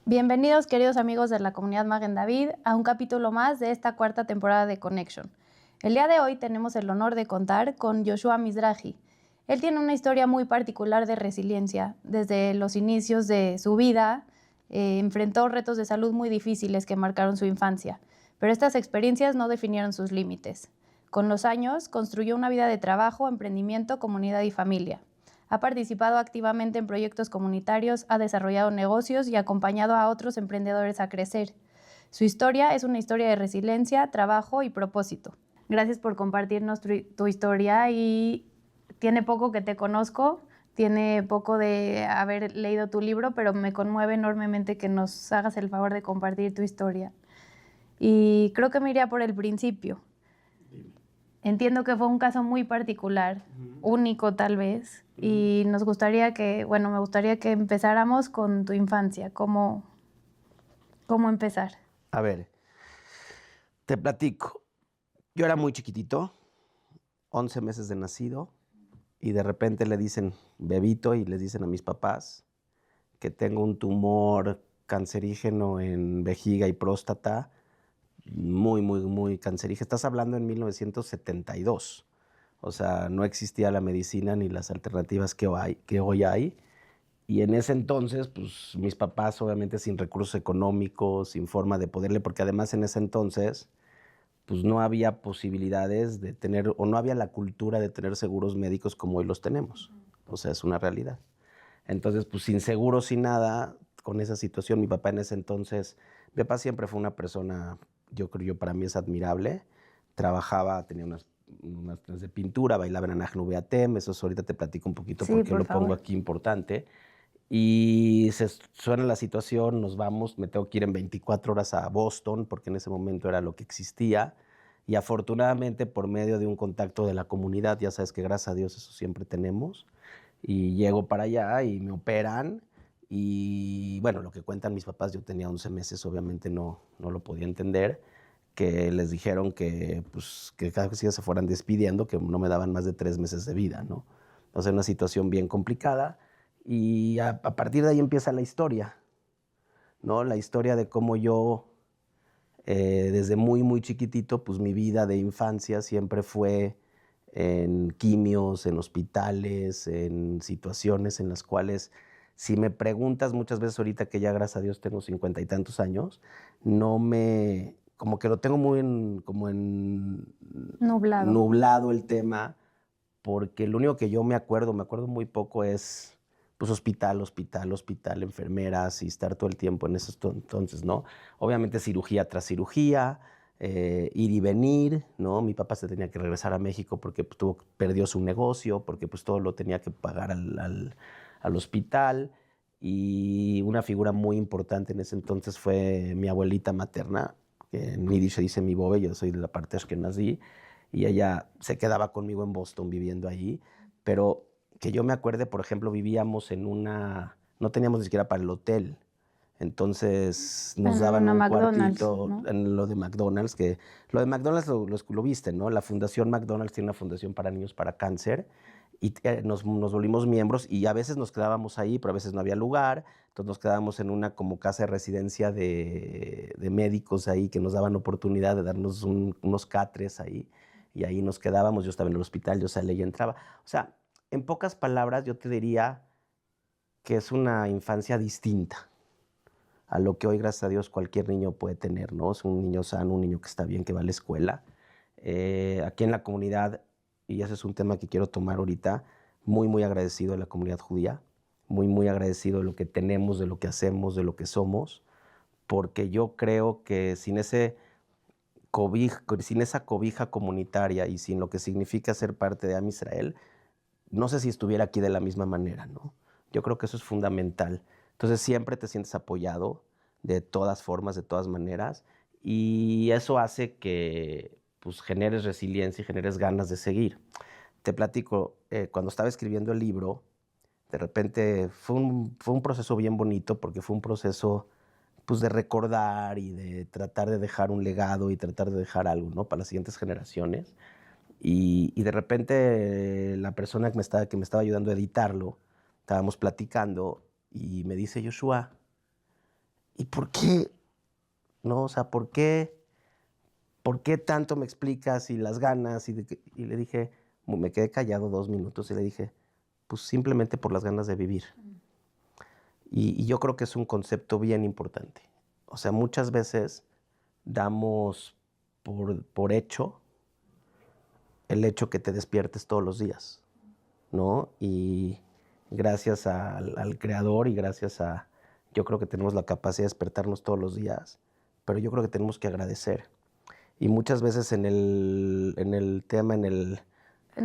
Bienvenidos, queridos amigos de la comunidad Magen David, a un capítulo más de esta cuarta temporada de Connection. El día de hoy tenemos el honor de contar con Yoshua Mizrahi. Él tiene una historia muy particular de resiliencia. Desde los inicios de su vida, enfrentó retos de salud muy difíciles que marcaron su infancia, pero estas experiencias no definieron sus límites. Con los años, construyó una vida de trabajo, emprendimiento, comunidad y familia. Ha participado activamente en proyectos comunitarios, ha desarrollado negocios y acompañado a otros emprendedores a crecer. Su historia es una historia de resiliencia, trabajo y propósito. Gracias por compartirnos tu historia y tiene poco que te conozco, tiene poco de haber leído tu libro, pero me conmueve enormemente que nos hagas el favor de compartir tu historia. Y creo que me iría por el principio. Entiendo que fue un caso muy particular, único tal vez, y me gustaría que empezáramos con tu infancia. ¿Cómo empezar? A ver, te platico. Yo era muy chiquitito, 11 meses de nacido, y de repente le dicen bebito y les dicen a mis papás que tengo un tumor cancerígeno en vejiga y próstata, muy cancerígeno. Estás hablando en 1972. O sea, no existía la medicina ni las alternativas que hoy hay. Y en ese entonces, pues mis papás obviamente sin recursos económicos, sin forma de poderle, porque además en ese entonces, pues no había posibilidades de tener, o no había la cultura de tener seguros médicos como hoy los tenemos. O sea, es una realidad. Entonces, pues sin seguro, sin nada, con esa situación, mi papá en ese entonces, mi papá siempre fue una persona, yo para mí es admirable, trabajaba, tenía unas clases de pintura, bailaba en Anaj Nubeatem, eso ahorita te platico un poquito Sí, porque por lo pongo favor. aquí importante. Y se suena la situación, nos vamos, me tengo que ir en 24 horas a Boston, porque en ese momento era lo que existía. Y afortunadamente por medio de un contacto de la comunidad, ya sabes que gracias a Dios eso siempre tenemos, y llego para allá y me operan. Y bueno, lo que cuentan mis papás, yo tenía 11 meses, obviamente no lo podía entender, que les dijeron que, pues, que cada vez se fueran despidiendo, que no me daban más de 3 meses de vida, ¿no? O sea, una situación bien complicada. Y a partir de ahí empieza la historia, ¿no? La historia de cómo yo, desde muy chiquitito, pues mi vida de infancia siempre fue en quimios, en hospitales, en situaciones en las cuales, si me preguntas muchas veces ahorita que ya gracias a Dios tengo 50 y tantos años, como que lo tengo muy Nublado. nublado el tema, porque lo único que yo me acuerdo muy poco es pues hospital, enfermeras y estar todo el tiempo en esos entonces, ¿no? Obviamente cirugía tras cirugía, ir y venir, ¿no? Mi papá se tenía que regresar a México porque pues, perdió su negocio, porque pues todo lo tenía que pagar al hospital. Y una figura muy importante en ese entonces fue mi abuelita materna, que en Yiddish se dice mi bobe, yo soy de la parte ashkenazí, y ella se quedaba conmigo en Boston viviendo allí, pero que yo me acuerde, por ejemplo, vivíamos no teníamos ni siquiera para el hotel, entonces nos En daban una un McDonald's, cuartito ¿no? en lo de McDonald's, que lo de McDonald's lo viste, ¿no? La Fundación McDonald's tiene una fundación para niños para cáncer y nos volvimos miembros y a veces nos quedábamos ahí, pero a veces no había lugar, entonces nos quedábamos en una como casa de residencia de médicos ahí que nos daban oportunidad de darnos unos catres ahí y ahí nos quedábamos, yo estaba en el hospital, yo salía y entraba. O sea, en pocas palabras yo te diría que es una infancia distinta a lo que hoy, gracias a Dios, cualquier niño puede tener, ¿no? Es un niño sano, un niño que está bien, que va a la escuela. Aquí en la comunidad, y ese es un tema que quiero tomar ahorita, muy agradecido de la comunidad judía, muy agradecido de lo que tenemos, de lo que hacemos, de lo que somos, porque yo creo que sin esa cobija comunitaria y sin lo que significa ser parte de Am Israel, no sé si estuviera aquí de la misma manera, ¿no? Yo creo que eso es fundamental. Entonces siempre te sientes apoyado de todas formas, de todas maneras, y eso hace que pues generes resiliencia y generes ganas de seguir. Te platico, cuando estaba escribiendo el libro, de repente fue un proceso bien bonito porque fue un proceso pues de recordar y de tratar de dejar un legado y tratar de dejar algo, ¿no? Para las siguientes generaciones. Y de repente la persona que me estaba ayudando a editarlo, estábamos platicando y me dice Joshua, ¿y por qué? ¿No? O sea, ¿por qué tanto me explicas y las ganas? Y le dije, me quedé callado 2 minutos y le dije, pues simplemente por las ganas de vivir. Y yo creo que es un concepto bien importante. O sea, muchas veces damos por hecho el hecho que te despiertes todos los días, ¿no? Y gracias al Creador y gracias a... Yo creo que tenemos la capacidad de despertarnos todos los días, pero yo creo que tenemos que agradecer. Y muchas veces en el tema, En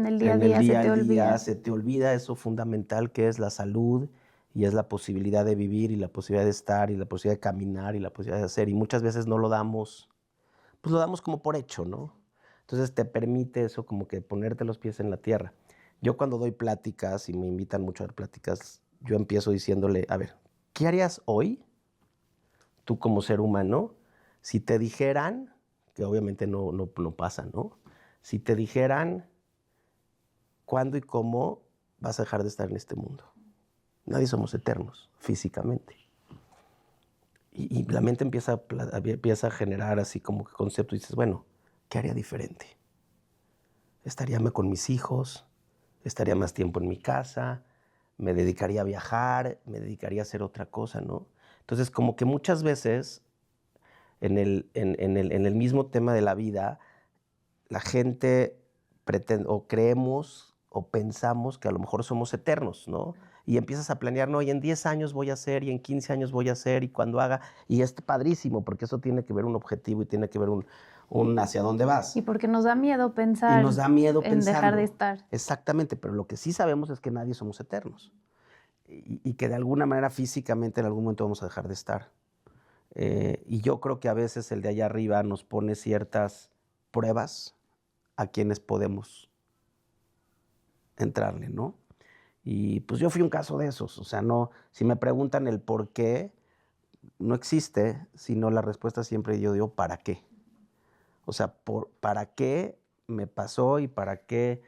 el día a día se te olvida. se te olvida eso fundamental que es la salud y es la posibilidad de vivir y la posibilidad de estar y la posibilidad de caminar y la posibilidad de hacer. Y muchas veces no lo damos, pues lo damos como por hecho, ¿no? Entonces te permite eso como que ponerte los pies en la tierra. Yo cuando doy pláticas y me invitan mucho a dar pláticas, yo empiezo diciéndole, a ver, ¿qué harías hoy, tú como ser humano, si te dijeran, que obviamente no pasa, ¿no? Si te dijeran cuándo y cómo vas a dejar de estar en este mundo. Nadie somos eternos, físicamente. Y la mente empieza a generar así como que conceptos y dices, bueno, ¿qué haría diferente? ¿Estaría con mis hijos? ¿Estaría más tiempo en mi casa? ¿Me dedicaría a viajar? ¿Me dedicaría a hacer otra cosa, no? Entonces, como que muchas veces en el mismo tema de la vida, la gente pretende, o creemos o pensamos que a lo mejor somos eternos, ¿no? Y empiezas a planear, no, y en 10 años voy a hacer, y en 15 años voy a hacer, y cuando haga, y es padrísimo, porque eso tiene que ver un objetivo y tiene que ver un hacia dónde vas. Y porque nos da miedo Y pensar nos da miedo en dejar de pensarlo. estar. Exactamente, pero lo que sí sabemos es que nadie somos eternos. Y que de alguna manera físicamente en algún momento vamos a dejar de estar. Y yo creo que a veces el de allá arriba nos pone ciertas pruebas a quienes podemos entrarle, ¿no? Y pues yo fui un caso de esos. O sea, no, si me preguntan el por qué, no existe, sino la respuesta siempre yo digo, ¿para qué? O sea, ¿para qué me pasó y para qué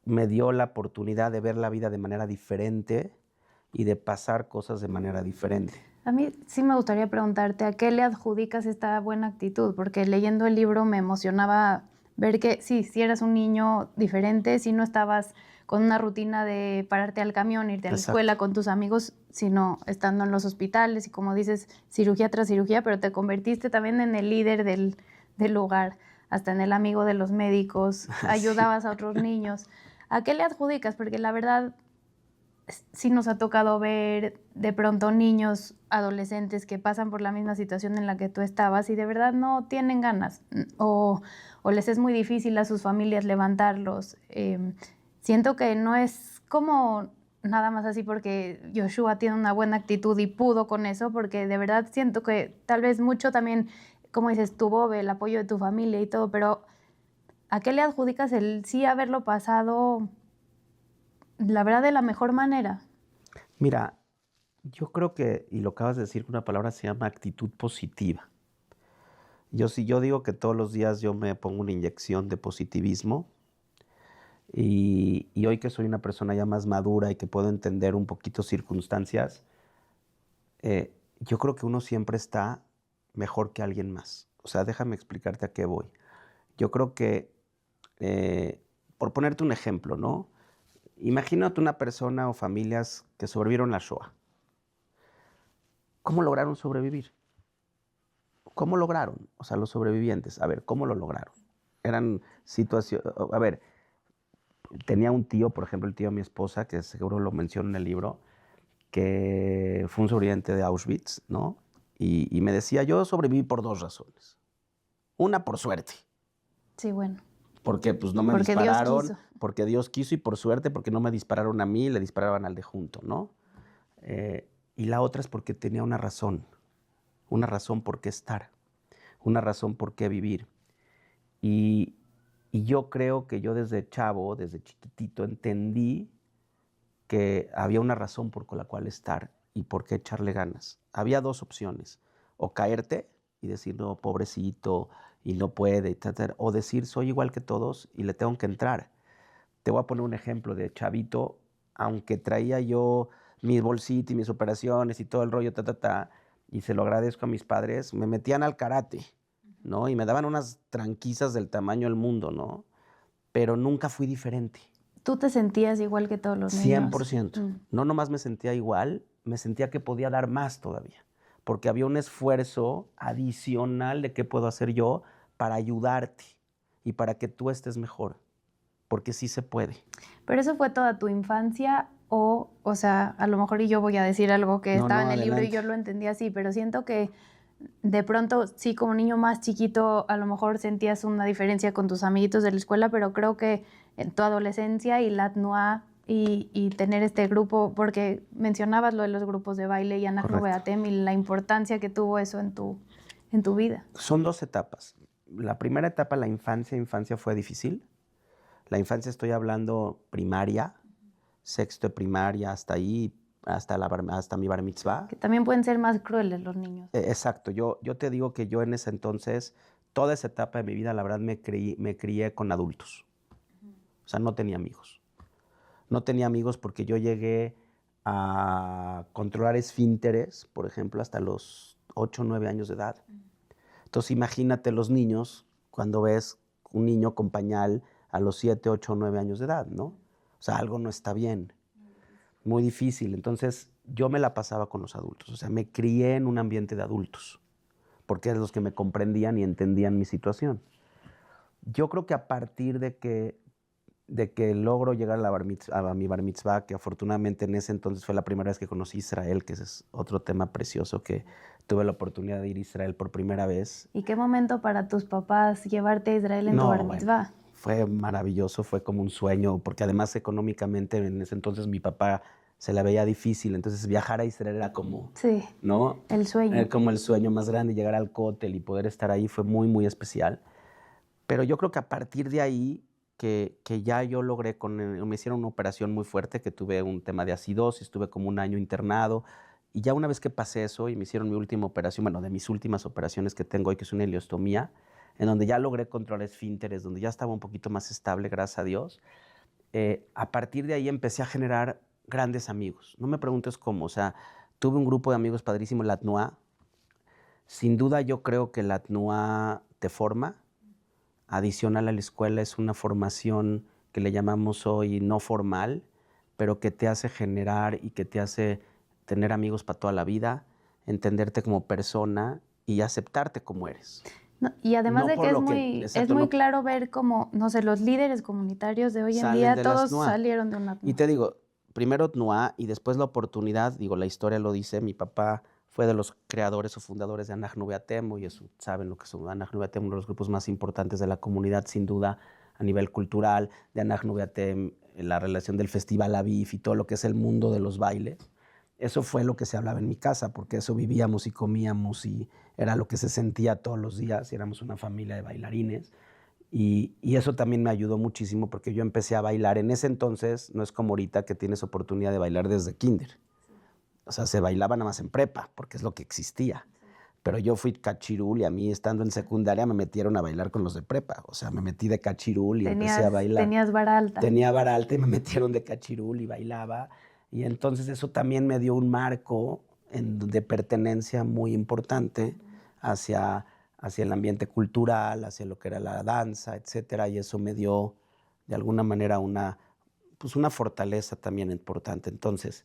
me dio la oportunidad de ver la vida de manera diferente y de pasar cosas de manera diferente? A mí sí me gustaría preguntarte, ¿a qué le adjudicas esta buena actitud? Porque leyendo el libro me emocionaba ver que sí eras un niño diferente, sí no estabas con una rutina de pararte al camión, irte a la escuela Exacto. con tus amigos, sino estando en los hospitales y como dices, cirugía tras cirugía, pero te convertiste también en el líder del lugar, hasta en el amigo de los médicos, Sí. ayudabas a otros niños. ¿A qué le adjudicas? Porque la verdad sí nos ha tocado ver de pronto niños, adolescentes que pasan por la misma situación en la que tú estabas y de verdad no tienen ganas o les es muy difícil a sus familias levantarlos. Siento que no es como nada más así porque Yoshua tiene una buena actitud y pudo con eso, porque de verdad siento que tal vez mucho también, como dices, tu Bob, el apoyo de tu familia y todo, pero ¿a qué le adjudicas el sí haberlo pasado, la verdad, de la mejor manera? Mira, yo creo que, y lo acabas de decir, una palabra se llama actitud positiva. Yo digo que todos los días yo me pongo una inyección de positivismo y hoy que soy una persona ya más madura y que puedo entender un poquito circunstancias, yo creo que uno siempre está mejor que alguien más. O sea, déjame explicarte a qué voy. Yo creo que, por ponerte un ejemplo, ¿no? Imagínate una persona o familias que sobrevivieron la Shoah. ¿Cómo lograron sobrevivir? ¿Cómo lograron? O sea, los sobrevivientes. A ver, ¿cómo lo lograron? Eran situaciones... A ver, tenía un tío, por ejemplo, el tío de mi esposa, que seguro lo menciono en el libro, que fue un sobreviviente de Auschwitz, ¿no? Y me decía, yo sobreviví por 2 razones. Una, por suerte. Sí, bueno. Porque pues no me Porque Dios dispararon, quiso. porque Dios quiso y por suerte, porque no me dispararon a mí, le disparaban al de junto, ¿no? Y la otra es porque tenía una razón por qué estar, una razón por qué vivir. Y yo creo que yo desde chavo, desde chiquitito, entendí que había una razón por la cual estar y por qué echarle ganas. Había 2 opciones, o caerte y decir, no, pobrecito, y no puede, etc. O decir, soy igual que todos y le tengo que entrar. Te voy a poner un ejemplo de chavito, aunque traía yo mis bolsitas y mis operaciones y todo el rollo, y se lo agradezco a mis padres, me metían al karate, ¿no? Y me daban unas tranquisas del tamaño del mundo, ¿no? Pero nunca fui diferente. ¿Tú te sentías igual que todos los niños? 100%. No nomás me sentía igual, me sentía que podía dar más todavía, porque había un esfuerzo adicional de qué puedo hacer yo para ayudarte y para que tú estés mejor, porque sí se puede. ¿Pero eso fue toda tu infancia o sea, a lo mejor y yo voy a decir algo que estaba en el libro y yo lo entendí así, pero siento que de pronto, sí, como niño más chiquito, a lo mejor sentías una diferencia con tus amiguitos de la escuela, pero creo que en tu adolescencia y la TNUA y tener este grupo, porque mencionabas lo de los grupos de baile y Anach Beatem y la importancia que tuvo eso en tu vida. Son 2 etapas. La primera etapa, la infancia fue difícil. La infancia estoy hablando primaria, sexto de primaria, hasta ahí, hasta mi bar mitzvah. Que también pueden ser más crueles los niños. Exacto. Yo te digo que yo en ese entonces, toda esa etapa de mi vida, la verdad, me crié con adultos. O sea, no tenía amigos. No tenía amigos porque yo llegué a controlar esfínteres, por ejemplo, hasta los 8 o 9 años de edad. Entonces, imagínate los niños cuando ves un niño con pañal a los 7, 8 o 9 años de edad, ¿no? O sea, algo no está bien. Muy difícil. Entonces, yo me la pasaba con los adultos. O sea, me crié en un ambiente de adultos, porque eran los que me comprendían y entendían mi situación. Yo creo que a partir de que logro llegar a mi bar mitzvah, que afortunadamente en ese entonces fue la primera vez que conocí Israel, que ese es otro tema precioso, que tuve la oportunidad de ir a Israel por primera vez. ¿Y qué momento para tus papás llevarte a Israel en tu bar mitzvah? Bueno, fue maravilloso, fue como un sueño, porque además económicamente en ese entonces mi papá se la veía difícil, entonces viajar a Israel era como, sí, ¿no? El sueño. Era como el sueño más grande, llegar al cótel y poder estar ahí fue muy, muy especial. Pero yo creo que a partir de ahí, que ya yo logré, me hicieron una operación muy fuerte, que tuve un tema de acidosis, estuve como un año internado, y ya una vez que pasé eso y me hicieron mi última operación, bueno, de mis últimas operaciones que tengo hoy, que es una ileostomía, en donde ya logré controlar esfínteres, donde ya estaba un poquito más estable, gracias a Dios, a partir de ahí empecé a generar grandes amigos. No me preguntes cómo, o sea, tuve un grupo de amigos padrísimo, la TNUA. Sin duda yo creo que la TNUA te forma. Adicional a la escuela es una formación que le llamamos hoy no formal, pero que te hace generar y que te hace tener amigos para toda la vida, entenderte como persona y aceptarte como eres. No, y además de que es muy claro ver cómo, no sé, los líderes comunitarios de hoy en día, todos salieron de una TNUA. Y te digo, primero TNUA y después la oportunidad, digo, la historia lo dice, mi papá fue de los creadores o fundadores de Anach Beatem, y eso saben lo que son Anach Beatem, uno de los grupos más importantes de la comunidad, sin duda, a nivel cultural, de Anach Beatem, la relación del Festival Aviv y todo lo que es el mundo de los bailes. Eso fue lo que se hablaba en mi casa, porque eso vivíamos y comíamos y era lo que se sentía todos los días, y éramos una familia de bailarines. Y eso también me ayudó muchísimo porque yo empecé a bailar. En ese entonces, no es como ahorita que tienes oportunidad de bailar desde kinder. O sea, se bailaba nada más en prepa, porque es lo que existía. Pero yo fui cachirul y a mí, estando en secundaria, me metieron a bailar con los de prepa. O sea, me metí de cachirul y empecé a bailar. Tenías vara alta. Tenía vara alta y me metieron de cachirul y bailaba. Y entonces eso también me dio un marco de pertenencia muy importante hacia el ambiente cultural, hacia lo que era la danza, etcétera. Y eso me dio, de alguna manera, una fortaleza también importante. Entonces,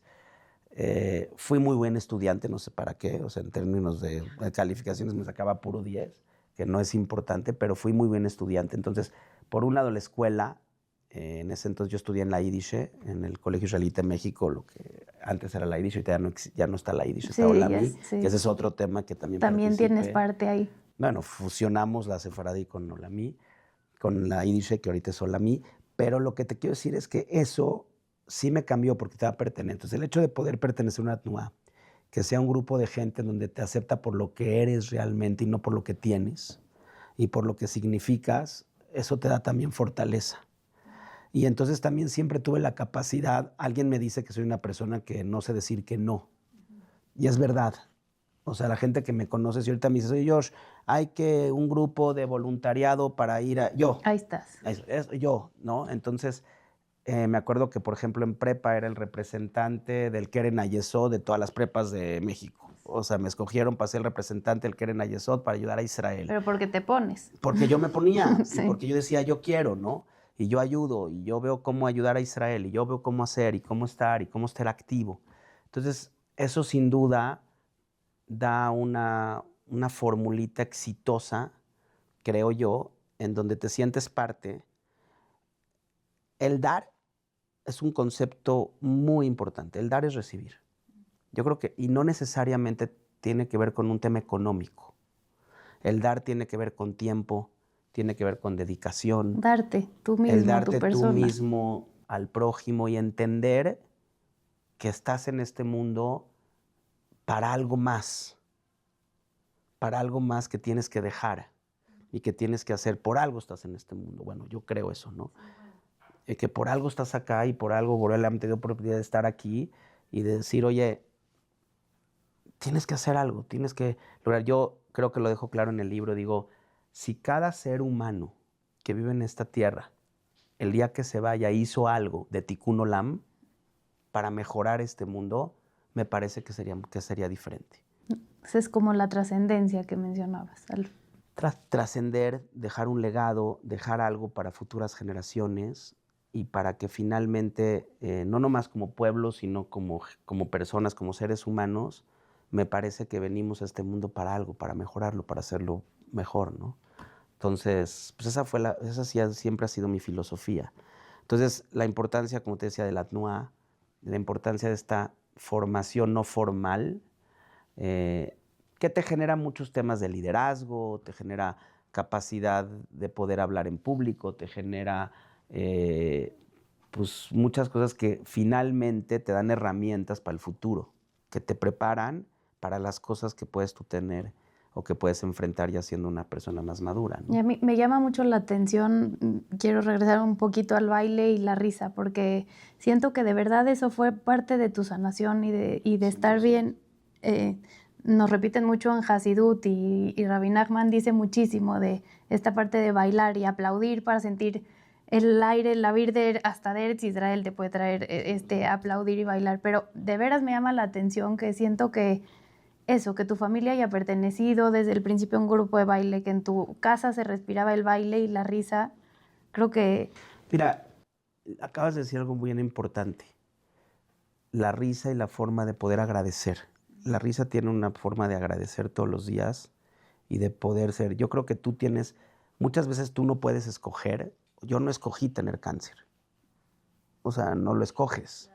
fui muy buen estudiante, no sé para qué, o sea, en términos de calificaciones me sacaba puro 10, que no es importante, pero fui muy buen estudiante. Entonces, por un lado la escuela, en ese entonces yo estudié en la Yiddish, en el Colegio Israelita en México, lo que antes era la Yiddish, ahorita ya no está la Yiddish, está Olamí, que ese es otro tema que también tienes parte ahí. Bueno, fusionamos la Sefaradí con Olamí, con la Yiddish, que ahorita es Olamí, pero lo que te quiero decir es que eso sí me cambió porque estaba perteneciente. Entonces, el hecho de poder pertenecer a una TNUA, que sea un grupo de gente donde te acepta por lo que eres realmente y no por lo que tienes y por lo que significas, eso te da también fortaleza. Y entonces también siempre tuve la capacidad, alguien me dice que soy una persona que no sé decir que no. Y es verdad. O sea, la gente que me conoce, si ahorita me dice, oye, Josh, hay que un grupo de voluntariado para ir a... Yo. Ahí estás. Yo, ¿no? Entonces, Me acuerdo que, por ejemplo, en prepa era el representante del Keren Ayesod de todas las prepas de México. O sea, me escogieron para ser el representante del Keren Ayesod para ayudar a Israel. Pero porque te pones. Porque yo me ponía, y Sí. porque yo decía, yo quiero, ¿no? Y yo ayudo, y yo veo cómo ayudar a Israel, y yo veo cómo hacer, y cómo estar activo. Entonces, eso sin duda da una formulita exitosa, creo yo, en donde te sientes parte. El dar es un concepto muy importante. El dar es recibir. Yo creo que, y no necesariamente tiene que ver con un tema económico. El dar tiene que ver con tiempo, tiene que ver con dedicación. Darte tú mismo, El darte tu persona. tú mismo al prójimo y entender que estás en este mundo para algo más que tienes que dejar y que tienes que hacer. Por algo estás en este mundo. Bueno, yo creo eso, ¿no? Que por algo estás acá y por algo Borolam te dio oportunidad de estar aquí y de decir, oye, tienes que hacer algo, tienes que lograr. Yo creo que lo dejo claro en el libro, digo, si cada ser humano que vive en esta tierra, el día que se vaya, hizo algo de Tikkun Olam para mejorar este mundo, me parece que sería diferente. Esa es como la trascendencia que mencionabas. Trascender, dejar un legado, dejar algo para futuras generaciones y para que finalmente, no nomás como pueblo, sino como personas, como seres humanos, me parece que venimos a este mundo para algo, para mejorarlo, para hacerlo mejor, ¿no? Entonces, pues esa sí siempre ha sido mi filosofía. Entonces, la importancia, como te decía, de la TNUA, la importancia de esta formación no formal, que te genera muchos temas de liderazgo, te genera capacidad de poder hablar en público, te genera pues muchas cosas que finalmente te dan herramientas para el futuro, que te preparan para las cosas que puedes tú tener o que puedes enfrentar ya siendo una persona más madura, ¿no? Y a mí me llama mucho la atención, quiero regresar un poquito al baile y la risa, porque siento que de verdad eso fue parte de tu sanación y de estar bien. Nos repiten mucho en Hasidut y Rabbi Nachman dice muchísimo de esta parte de bailar y aplaudir para sentir el aire, la virde, hasta de Eretz Israel te puede traer aplaudir y bailar, pero de veras me llama la atención que siento que eso, que tu familia haya pertenecido desde el principio a un grupo de baile, que en tu casa se respiraba el baile y la risa, creo que... Mira, acabas de decir algo muy importante, la risa y la forma de poder agradecer. La risa tiene una forma de agradecer todos los días y de poder ser. Yo creo que muchas veces tú no puedes escoger. Yo no escogí tener cáncer. O sea, no lo escoges.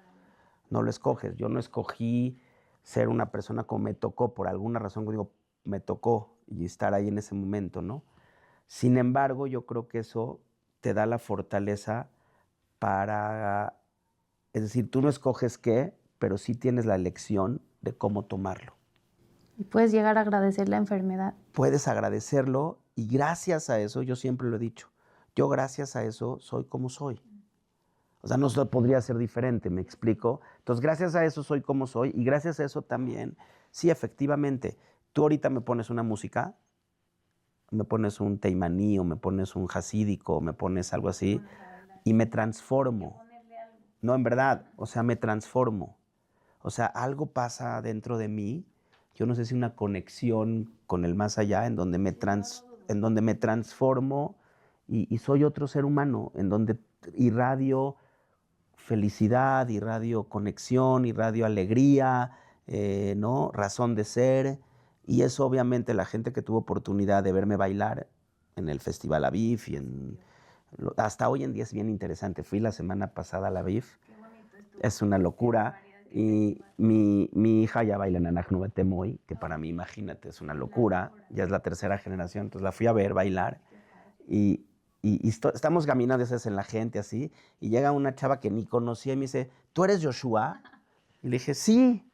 No lo escoges. Yo no escogí ser una persona como me tocó, por alguna razón, digo, me tocó y estar ahí en ese momento, ¿no? Sin embargo, yo creo que eso te da la fortaleza para, es decir, tú no escoges qué, pero sí tienes la elección de cómo tomarlo. Y puedes llegar a agradecer la enfermedad. Puedes agradecerlo y gracias a eso, yo siempre lo he dicho, yo gracias a eso soy como soy. O sea, no podría ser diferente, ¿me explico? Entonces, gracias a eso soy como soy y gracias a eso también, sí, efectivamente, tú ahorita me pones una música, me pones un teimaní o me pones un hasídico, me pones algo así y me transformo. No, en verdad, o sea, me transformo. O sea, algo pasa dentro de mí, yo no sé si una conexión con el más allá, en donde me transformo y soy otro ser humano, en donde irradio felicidad, irradio conexión, irradio alegría, ¿no? Razón de ser. Y eso obviamente la gente que tuvo oportunidad de verme bailar en el Festival Aviv y hasta hoy en día es bien interesante. Fui la semana pasada al Aviv. Es una locura. Y mi hija ya baila en Anach Nubetem hoy, que para mí, imagínate, es una locura. Ya es la tercera generación, entonces la fui a ver bailar. Y estamos caminando en la gente así, y llega una chava que ni conocía y me dice, ¿tú eres Yoshua? Y le dije, sí.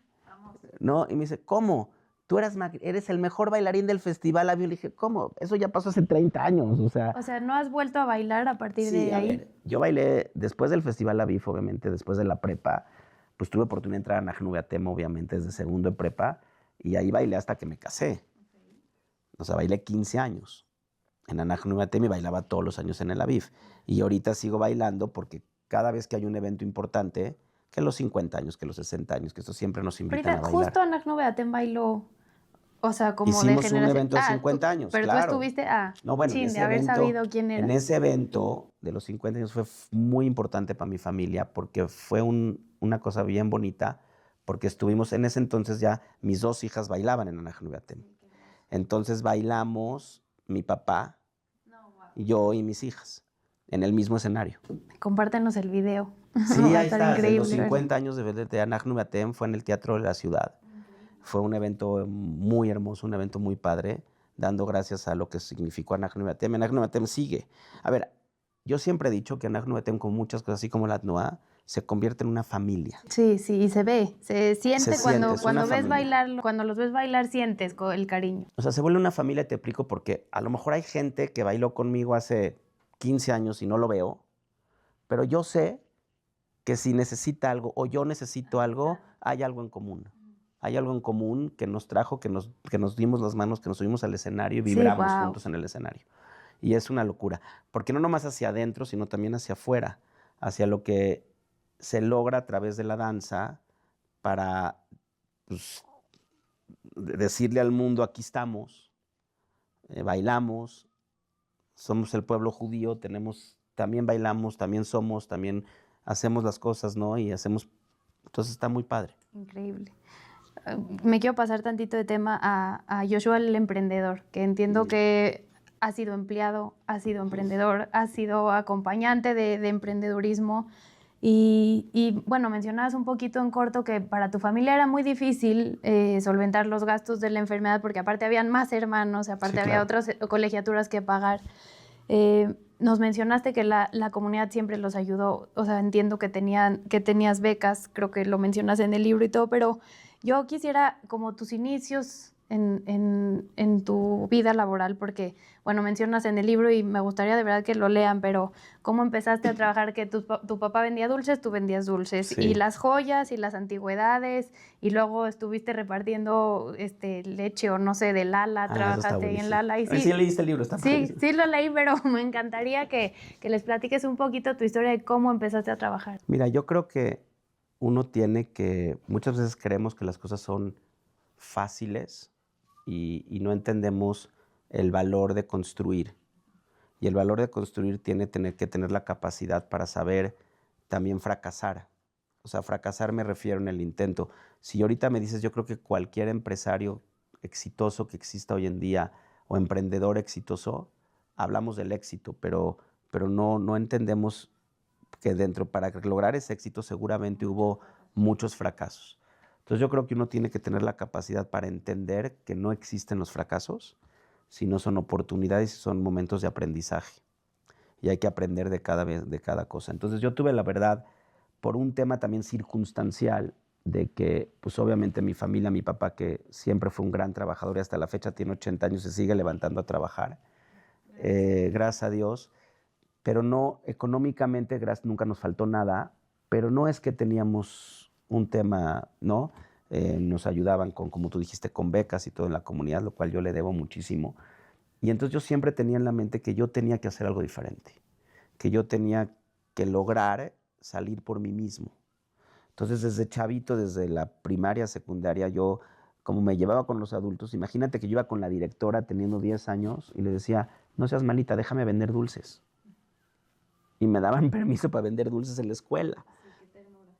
¿No? Y me dice, ¿cómo? Tú eres el mejor bailarín del festival. Y le dije, ¿cómo? Eso ya pasó hace 30 años. O sea, ¿no has vuelto a bailar a partir sí, de a ahí? ver, yo bailé después del Festival Aviv, obviamente, después de la prepa, pues tuve oportunidad de entrar a Najnubeatem, obviamente, desde segundo de prepa, y ahí bailé hasta que me casé. O sea, bailé 15 años en Anach Nubeatem y bailaba todos los años en el Aviv. Y ahorita sigo bailando porque cada vez que hay un evento importante, que los 50 años, que los 60 años, que esto siempre nos invitan a bailar. Justo Anahnu Beatem bailó, o sea, como de Hicimos un generación. evento de 50 años, pero claro. tú estuviste, No, bueno, de haber sabido quién era. En ese evento de los 50 años fue muy importante para mi familia porque fue una cosa bien bonita, porque estuvimos, en ese entonces ya mis 2 hijas bailaban en Anahnu Beatem. Entonces bailamos mi papá, yo y mis hijas, en el mismo escenario. Compártenos el video. Sí, ahí está, de los 50 años de Anahnu Beatem fue en el Teatro de la Ciudad. Fue un evento muy hermoso, un evento muy padre, dando gracias a lo que significó Anahnu Beatem. Anahnu Beatem sigue. A ver, yo siempre he dicho que Anahnu Beatem, con muchas cosas, así como la Tnuá, se convierte en una familia. Sí, y se ve, se siente cuando ves familia. cuando los ves bailar, sientes el cariño. O sea, se vuelve una familia, te explico, porque a lo mejor hay gente que bailó conmigo hace 15 años y no lo veo, pero yo sé que si necesita algo o yo necesito algo, hay algo en común. Hay algo en común que nos trajo, que nos dimos las manos, que nos subimos al escenario y vibramos juntos en el escenario. Y es una locura, porque no nomás hacia adentro, sino también hacia afuera, hacia lo que se logra a través de la danza para pues, decirle al mundo, aquí estamos, bailamos, somos el pueblo judío, también bailamos, también somos, también hacemos las cosas, ¿no? Y hacemos, entonces está muy padre. Increíble. Me quiero pasar tantito de tema a Yoshua el emprendedor, que entiendo que ha sido empleado, ha sido emprendedor, ha sido acompañante de emprendedurismo. Y bueno, mencionabas un poquito en corto que para tu familia era muy difícil solventar los gastos de la enfermedad porque aparte habían más hermanos, aparte había otras colegiaturas que pagar. Nos mencionaste que la comunidad siempre los ayudó, o sea, entiendo que tenías becas, creo que lo mencionas en el libro y todo, pero yo quisiera como tus inicios en tu vida laboral, porque, bueno, mencionas en el libro y me gustaría de verdad que lo lean, pero ¿cómo empezaste a trabajar? Que tu papá vendía dulces, tú vendías dulces, y las joyas y las antigüedades, y luego estuviste repartiendo leche o no sé, de Lala, trabajaste ahí en Lala. Y sí leíste el libro, está sí, sí lo leí, pero me encantaría que les platiques un poquito tu historia de cómo empezaste a trabajar. Mira, yo creo que uno tiene que, muchas veces creemos que las cosas son fáciles y no entendemos el valor de construir. Y el valor de construir tiene que tener la capacidad para saber también fracasar. O sea, fracasar me refiero en el intento. Si ahorita me dices, yo creo que cualquier empresario exitoso que exista hoy en día o emprendedor exitoso, hablamos del éxito, pero no entendemos que para lograr ese éxito seguramente hubo muchos fracasos. Entonces yo creo que uno tiene que tener la capacidad para entender que no existen los fracasos, sino son oportunidades y son momentos de aprendizaje. Y hay que aprender de cada cosa. Entonces yo tuve la verdad, por un tema también circunstancial, de que pues obviamente mi familia, mi papá, que siempre fue un gran trabajador y hasta la fecha tiene 80 años, se sigue levantando a trabajar, gracias a Dios, pero no económicamente, nunca nos faltó nada, pero no es que teníamos un tema, ¿no? Nos ayudaban como tú dijiste, con becas y todo en la comunidad, lo cual yo le debo muchísimo. Y entonces yo siempre tenía en la mente que yo tenía que hacer algo diferente, que yo tenía que lograr salir por mí mismo. Entonces desde chavito, desde la primaria, secundaria, yo como me llevaba con los adultos, imagínate que yo iba con la directora teniendo 10 años y le decía, no seas malita, déjame vender dulces. Y me daban permiso para vender dulces en la escuela.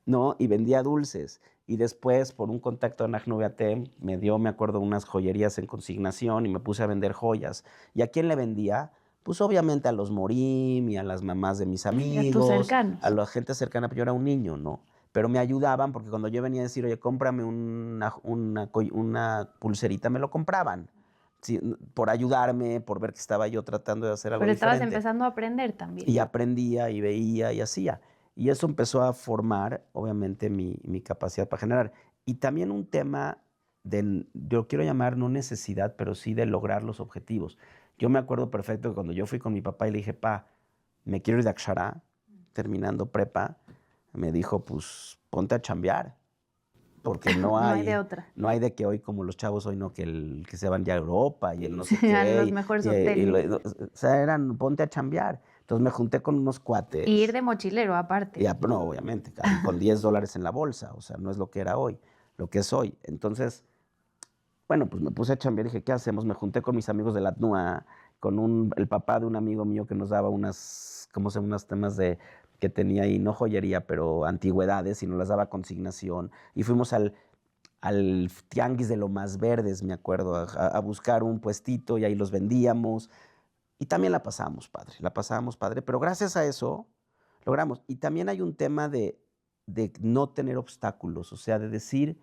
¿No? Y vendía dulces. Y después, por un contacto de Anahnu Beatem, me acuerdo, unas joyerías en consignación y me puse a vender joyas. ¿Y a quién le vendía? Pues obviamente a los morim y a las mamás de mis amigos. A la gente cercana, pero yo era un niño, ¿no? Pero me ayudaban porque cuando yo venía a decir, oye, cómprame una pulserita, me lo compraban. Sí, por ayudarme, por ver que estaba yo tratando de hacer algo diferente. Pero estabas empezando a aprender también. Y aprendía y veía y hacía. Y eso empezó a formar, obviamente, mi capacidad para generar. Y también un tema yo quiero llamar no necesidad, pero sí de lograr los objetivos. Yo me acuerdo perfecto que cuando yo fui con mi papá y le dije, pa, me quiero ir de Akshara, terminando prepa, me dijo, pues, ponte a chambear. Porque no hay de otra. No hay de que hoy, como los chavos hoy, no, que se van ya a Europa y el no sé qué. A los mejores hoteles. O sea, ponte a chambear. Entonces me junté con unos cuates. Y ir de mochilero aparte. No, obviamente, con $10 en la bolsa, o sea, no es lo que era hoy, lo que es hoy. Entonces, bueno, pues me puse a chambear y dije, ¿qué hacemos? Me junté con mis amigos de la TNUA, con el papá de un amigo mío que nos daba unos temas que tenía ahí, no joyería, pero antigüedades, y nos las daba a consignación. Y fuimos al tianguis de Lomas Verdes, me acuerdo, a buscar un puestito y ahí los vendíamos. Y también la pasábamos padre, pero gracias a eso logramos. Y también hay un tema de no tener obstáculos, o sea, de decir,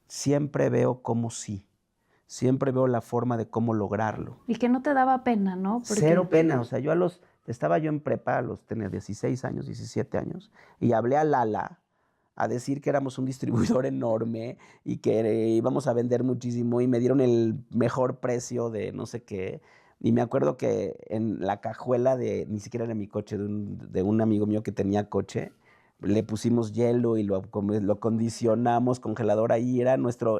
siempre veo cómo sí, siempre veo la forma de cómo lograrlo. Y que no te daba pena, ¿no? Porque... Cero pena, o sea, estaba yo en prepa, tenía 16 años, 17 años, y hablé a Lala a decir que éramos un distribuidor enorme y que íbamos a vender muchísimo y me dieron el mejor precio de no sé qué. Y me acuerdo que en la cajuela ni siquiera era mi coche, de un amigo mío que tenía coche, le pusimos hielo y lo condicionamos, congelador ahí, era nuestra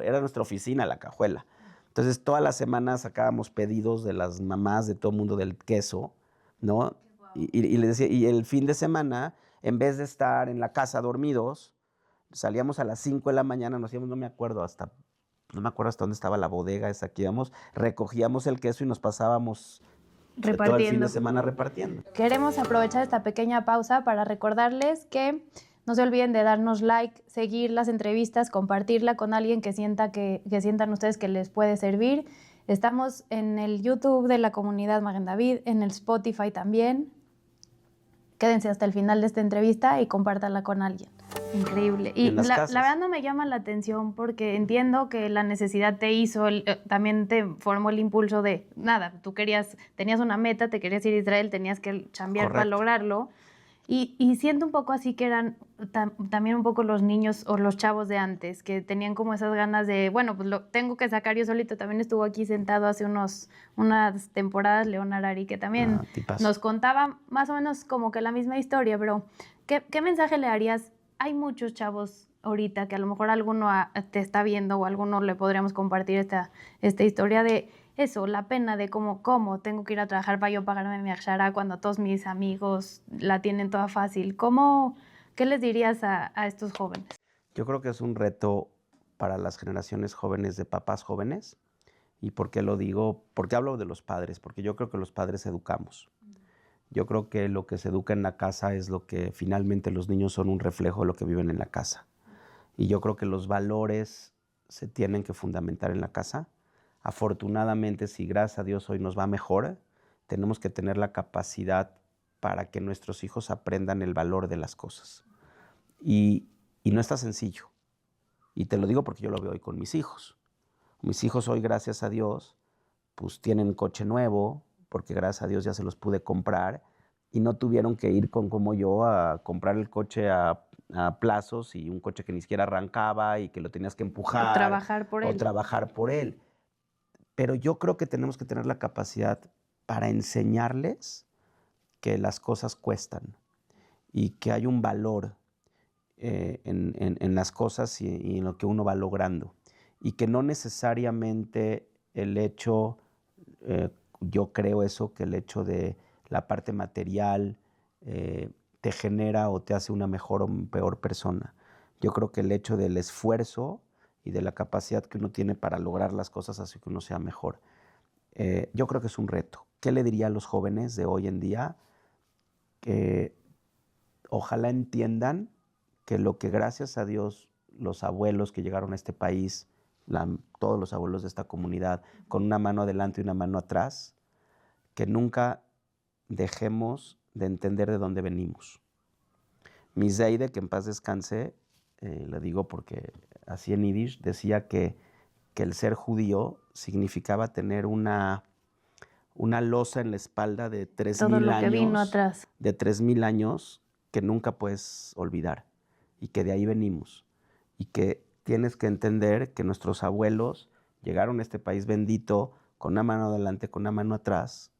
oficina la cajuela. Entonces todas las semanas sacábamos pedidos de las mamás de todo el mundo del queso, ¿no? Y les decía, y el fin de semana, en vez de estar en la casa dormidos, salíamos a las 5 de la mañana, nos íbamos, no me acuerdo hasta dónde estaba la bodega esa que íbamos, recogíamos el queso y nos pasábamos todo el fin de semana repartiendo. Queremos aprovechar esta pequeña pausa para recordarles que no se olviden de darnos like, seguir las entrevistas, compartirla con alguien que sientan ustedes que les puede servir. Estamos en el YouTube de la comunidad Maguen David, en el Spotify también. Quédense hasta el final de esta entrevista y compártanla con alguien. Increíble. Y la verdad no me llama la atención porque entiendo que la necesidad te hizo, también te formó el impulso de, nada, tenías una meta, te querías ir a Israel, tenías que chambear para lograrlo. Y siento un poco así que eran también un poco los niños o los chavos de antes, que tenían como esas ganas de, bueno, pues lo tengo que sacar yo solito. También estuvo aquí sentado hace unas temporadas León Arari, que también nos contaba más o menos como que la misma historia, pero ¿qué mensaje le darías? Hay muchos chavos ahorita que a lo mejor alguno te está viendo o a alguno le podríamos compartir esta historia de eso, la pena de cómo tengo que ir a trabajar para yo pagarme mi akshara cuando todos mis amigos la tienen toda fácil. ¿Qué les dirías a estos jóvenes? Yo creo que es un reto para las generaciones jóvenes de papás jóvenes. ¿Y por qué lo digo? Porque hablo de los padres, porque yo creo que los padres educamos. Yo creo que lo que se educa en la casa es lo que finalmente los niños son un reflejo de lo que viven en la casa. Y yo creo que los valores se tienen que fundamentar en la casa. Afortunadamente, si gracias a Dios hoy nos va mejor, tenemos que tener la capacidad para que nuestros hijos aprendan el valor de las cosas. Y no está sencillo. Y te lo digo porque yo lo veo hoy con mis hijos. Mis hijos hoy, gracias a Dios, pues tienen un coche nuevo, porque gracias a Dios ya se los pude comprar, y no tuvieron que ir como yo a comprar el coche a plazos, y un coche que ni siquiera arrancaba y que lo tenías que empujar. O trabajar por él. Pero yo creo que tenemos que tener la capacidad para enseñarles que las cosas cuestan y que hay un valor en las cosas y en lo que uno va logrando. Y que no necesariamente el hecho, yo creo eso, que el hecho de la parte material te genera o te hace una mejor o peor persona. Yo creo que el hecho del esfuerzo y de la capacidad que uno tiene para lograr las cosas hace que uno sea mejor. Yo creo que es un reto. ¿Qué le diría a los jóvenes de hoy en día? Que ojalá entiendan que lo que gracias a Dios los abuelos que llegaron a este país, todos los abuelos de esta comunidad, con una mano adelante y una mano atrás, que nunca dejemos de entender de dónde venimos. Mi Zeide, que en paz descanse, le digo porque así en Yiddish, decía que el ser judío significaba tener una losa en la espalda de 3,000 años. Que vino atrás. De 3,000 años que nunca puedes olvidar y que de ahí venimos. Y que tienes que entender que nuestros abuelos llegaron a este país bendito con una mano adelante, con una mano atrás.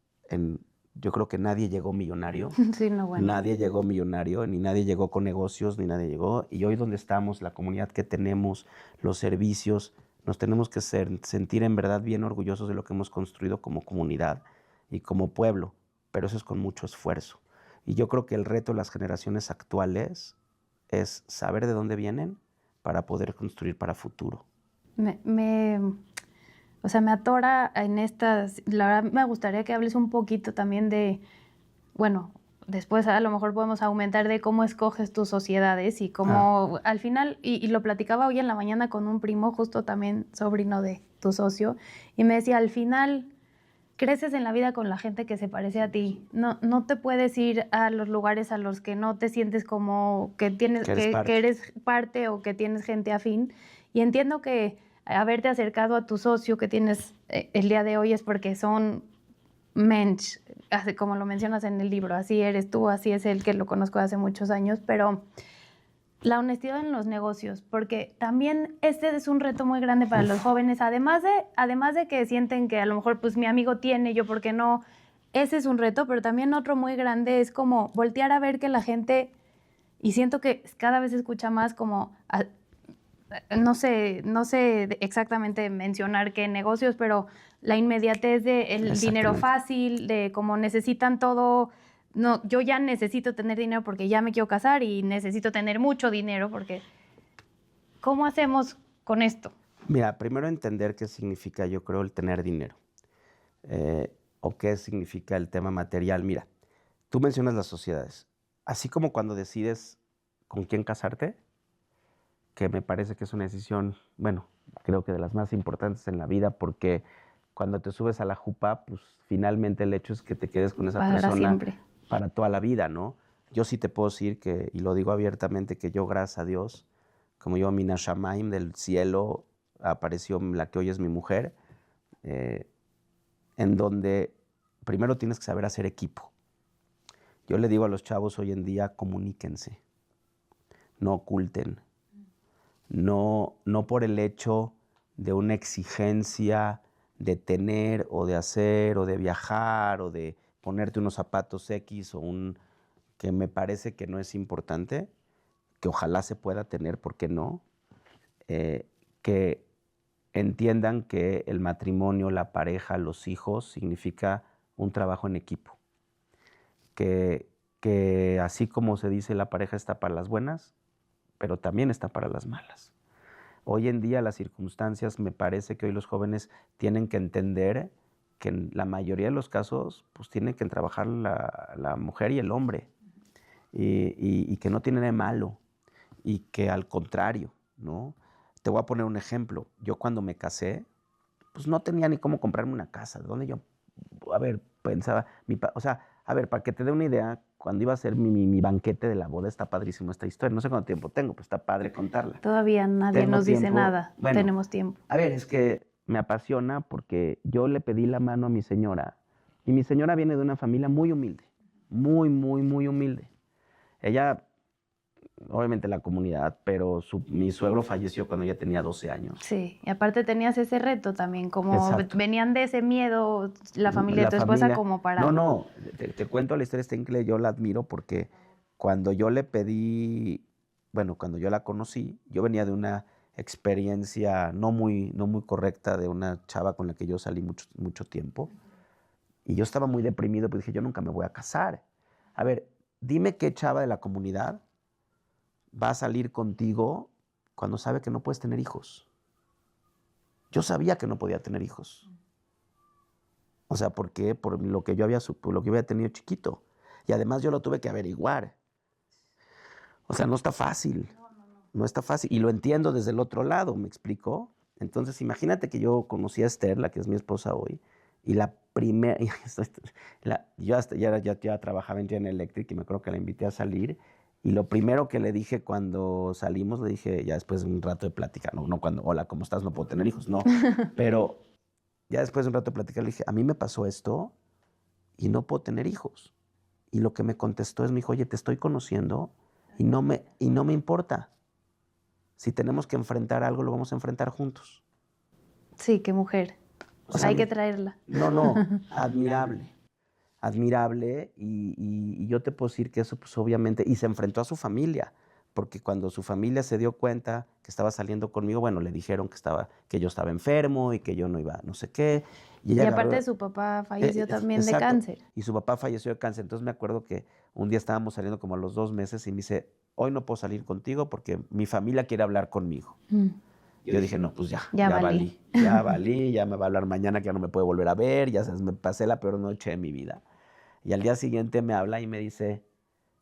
Yo creo que nadie llegó millonario. Sí, no, bueno. Nadie llegó millonario, ni nadie llegó con negocios, ni nadie llegó. Y hoy donde estamos, la comunidad que tenemos, los servicios, nos tenemos que sentir en verdad bien orgullosos de lo que hemos construido como comunidad y como pueblo. pero eso es con mucho esfuerzo. Y yo creo que el reto de las generaciones actuales es saber de dónde vienen para poder construir para futuro. O sea, me atora en estas. La verdad, me gustaría que hables un poquito también de, bueno, después a lo mejor podemos aumentar de cómo escoges tus sociedades y cómo al final, y lo platicaba hoy en la mañana con un primo, justo también sobrino de tu socio, y me decía, al final creces en la vida con la gente que se parece a ti. No te puedes ir a los lugares a los que no te sientes como que eres parte o que tienes gente afín. Y entiendo que haberte acercado a tu socio que tienes el día de hoy es porque son mensch, así como lo mencionas en el libro. Así eres tú, así es él, que lo conozco hace muchos años, pero la honestidad en los negocios, porque también este es un reto muy grande para los jóvenes, además de que sienten que a lo mejor pues mi amigo tiene, yo por qué no, ese es un reto, pero también otro muy grande es como voltear a ver que la gente, y siento que cada vez se escucha más como, no sé exactamente mencionar qué negocios, pero la inmediatez del dinero fácil, de cómo necesitan todo. No, yo ya necesito tener dinero porque ya me quiero casar y necesito tener mucho dinero porque... ¿Cómo hacemos con esto? Mira, primero entender qué significa, yo creo, el tener dinero. O qué significa el tema material. Mira, tú mencionas las sociedades. Así como cuando decides con quién casarte, que me parece que es una decisión, bueno, creo que de las más importantes en la vida, porque cuando te subes a la jupa, pues finalmente el hecho es que te quedes con esa persona siempre, para toda la vida, ¿no? Yo sí te puedo decir que, y lo digo abiertamente, que yo, gracias a Dios, como yo, Mina Shamaim, del cielo, apareció la que hoy es mi mujer, en donde primero tienes que saber hacer equipo. Yo le digo a los chavos hoy en día, comuníquense, no oculten. No por el hecho de una exigencia de tener o de hacer o de viajar o de ponerte unos zapatos X que me parece que no es importante, que ojalá se pueda tener, ¿por qué no? Que entiendan que el matrimonio, la pareja, los hijos significa un trabajo en equipo. Que así como se dice la pareja está para las buenas, pero también está para las malas. Hoy en día las circunstancias, me parece que hoy los jóvenes tienen que entender que en la mayoría de los casos pues tienen que trabajar la mujer y el hombre y que no tiene nada de malo y que al contrario, ¿no? Te voy a poner un ejemplo. Yo cuando me casé, pues no tenía ni cómo comprarme una casa. ¿De dónde yo? A ver, pensaba, o sea, a ver, para que te dé una idea, cuando iba a hacer mi banquete de la boda, está padrísimo esta historia. No sé cuánto tiempo tengo, pero está padre contarla. Todavía nadie nos dice nada. Bueno, tenemos tiempo. A ver, es que me apasiona porque yo le pedí la mano a mi señora y mi señora viene de una familia muy humilde, muy, muy, muy humilde. Ella, obviamente la comunidad, pero mi suegro falleció cuando ella tenía 12 años. Sí, y aparte tenías ese reto también, como exacto, venían de ese miedo la familia de tu esposa como para... No, te cuento la historia, está increíble, yo la admiro porque cuando yo le pedí, bueno, cuando yo la conocí, yo venía de una experiencia no muy correcta de una chava con la que yo salí mucho tiempo y yo estaba muy deprimido, pues dije, yo nunca me voy a casar. A ver, dime qué chava de la comunidad va a salir contigo cuando sabe que no puedes tener hijos. Yo sabía que no podía tener hijos. O sea, ¿por qué? Por lo que yo había tenido chiquito. Y además yo lo tuve que averiguar. O sea, no está fácil. No está fácil. Y lo entiendo desde el otro lado, ¿me explico? Entonces, imagínate que yo conocí a Esther, la que es mi esposa hoy, y la primera... Yo ya trabajaba en General Electric y me acuerdo que la invité a salir. Y lo primero que le dije cuando salimos, le dije, ya después de un rato de plática, no cuando, hola, ¿cómo estás? No puedo tener hijos, no. Pero ya después de un rato de plática le dije, a mí me pasó esto y no puedo tener hijos. Y lo que me contestó es, me dijo, oye, te estoy conociendo y no me importa. Si tenemos que enfrentar algo, lo vamos a enfrentar juntos. Sí, qué mujer. O sea, hay que traerla. No, admirable. Admirable y yo te puedo decir que eso pues obviamente, y se enfrentó a su familia, porque cuando su familia se dio cuenta que estaba saliendo conmigo, bueno, le dijeron que yo estaba enfermo y que yo no iba no sé qué. Y ella aparte agarró, su papá falleció también de exacto, cáncer. y su papá falleció de cáncer. Entonces me acuerdo que un día estábamos saliendo como a los 2 meses y me dice, hoy no puedo salir contigo porque mi familia quiere hablar conmigo. Mm. Yo dije, no, pues ya Ya valí. valí, ya me va a hablar mañana que ya no me puede volver a ver, ya sabes, me pasé la peor noche de mi vida. Y al día siguiente me habla y me dice,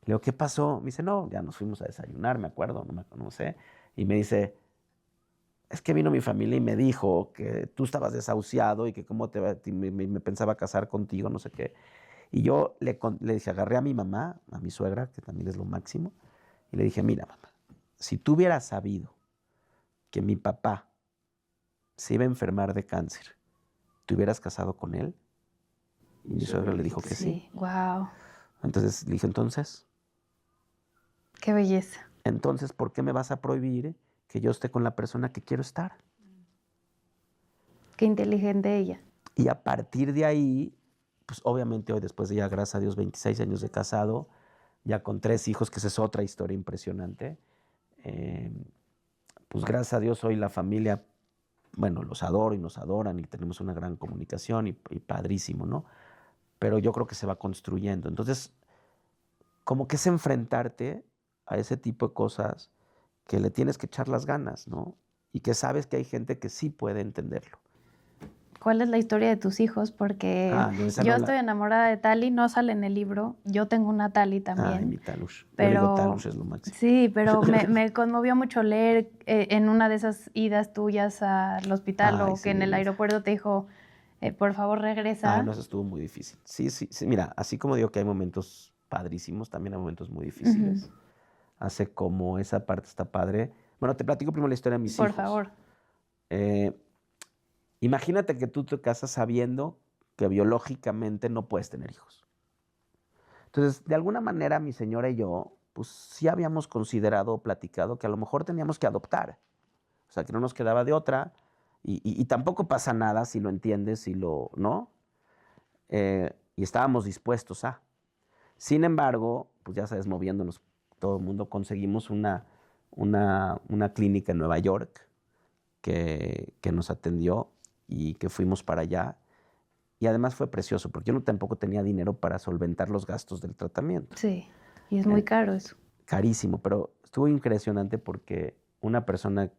le digo, ¿qué pasó? Me dice, no, ya nos fuimos a desayunar, me acuerdo, no sé. Y me dice, es que vino mi familia y me dijo que tú estabas desahuciado y que cómo me pensaba casar contigo, no sé qué. Y yo le dije, agarré a mi mamá, a mi suegra, que también es lo máximo, y le dije, mira, mamá, si tú hubieras sabido que mi papá se iba a enfermar de cáncer, ¿te hubieras casado con él? Y mi suegra le dijo que sí. Sí, wow, Entonces le dije, qué belleza. entonces, ¿por qué me vas a prohibir que yo esté con la persona que quiero estar? Qué inteligente ella. Y a partir de ahí, pues obviamente hoy, después de ya, gracias a Dios, 26 años de casado, ya con 3 hijos, que esa es otra historia impresionante, eh, pues gracias a Dios hoy la familia, bueno, los adoro y nos adoran y tenemos una gran comunicación y padrísimo, ¿no? Pero yo creo que se va construyendo. Entonces, como que es enfrentarte a ese tipo de cosas que le tienes que echar las ganas, ¿no? Y que sabes que hay gente que sí puede entenderlo. ¿Cuál es la historia de tus hijos? Porque No, esa yo no estoy enamorada de Tali, no sale en el libro. Yo tengo una Tali Ay, también. mi Talush. Yo le digo Pero Talush, es lo máximo. sí, pero me conmovió mucho leer en una de esas idas tuyas al hospital Ay, o que sí, en mi el vida. aeropuerto te dijo, por favor regresa. No, eso estuvo muy difícil. Sí, sí, sí. Mira, así como digo que hay momentos padrísimos, también hay momentos muy Ujú. difíciles. Hace como esa parte está padre. Bueno, te platico primero la historia de mis Por hijos. favor. Eh, Imagínate que tú te casas sabiendo que biológicamente no puedes tener hijos. Entonces, de alguna manera, mi señora y yo, pues sí habíamos considerado o platicado que a lo mejor teníamos que adoptar. O sea, que no nos quedaba de otra. Y tampoco pasa nada si lo entiendes, si lo, ¿no? Y estábamos dispuestos a. Sin embargo, pues ya sabes, moviéndonos todo el mundo, conseguimos una clínica en Nueva York que nos atendió y que fuimos para allá. Y además fue precioso, porque yo no tampoco tenía dinero para solventar los gastos del tratamiento. Sí, y es muy caro eso. Carísimo, pero estuvo impresionante porque una persona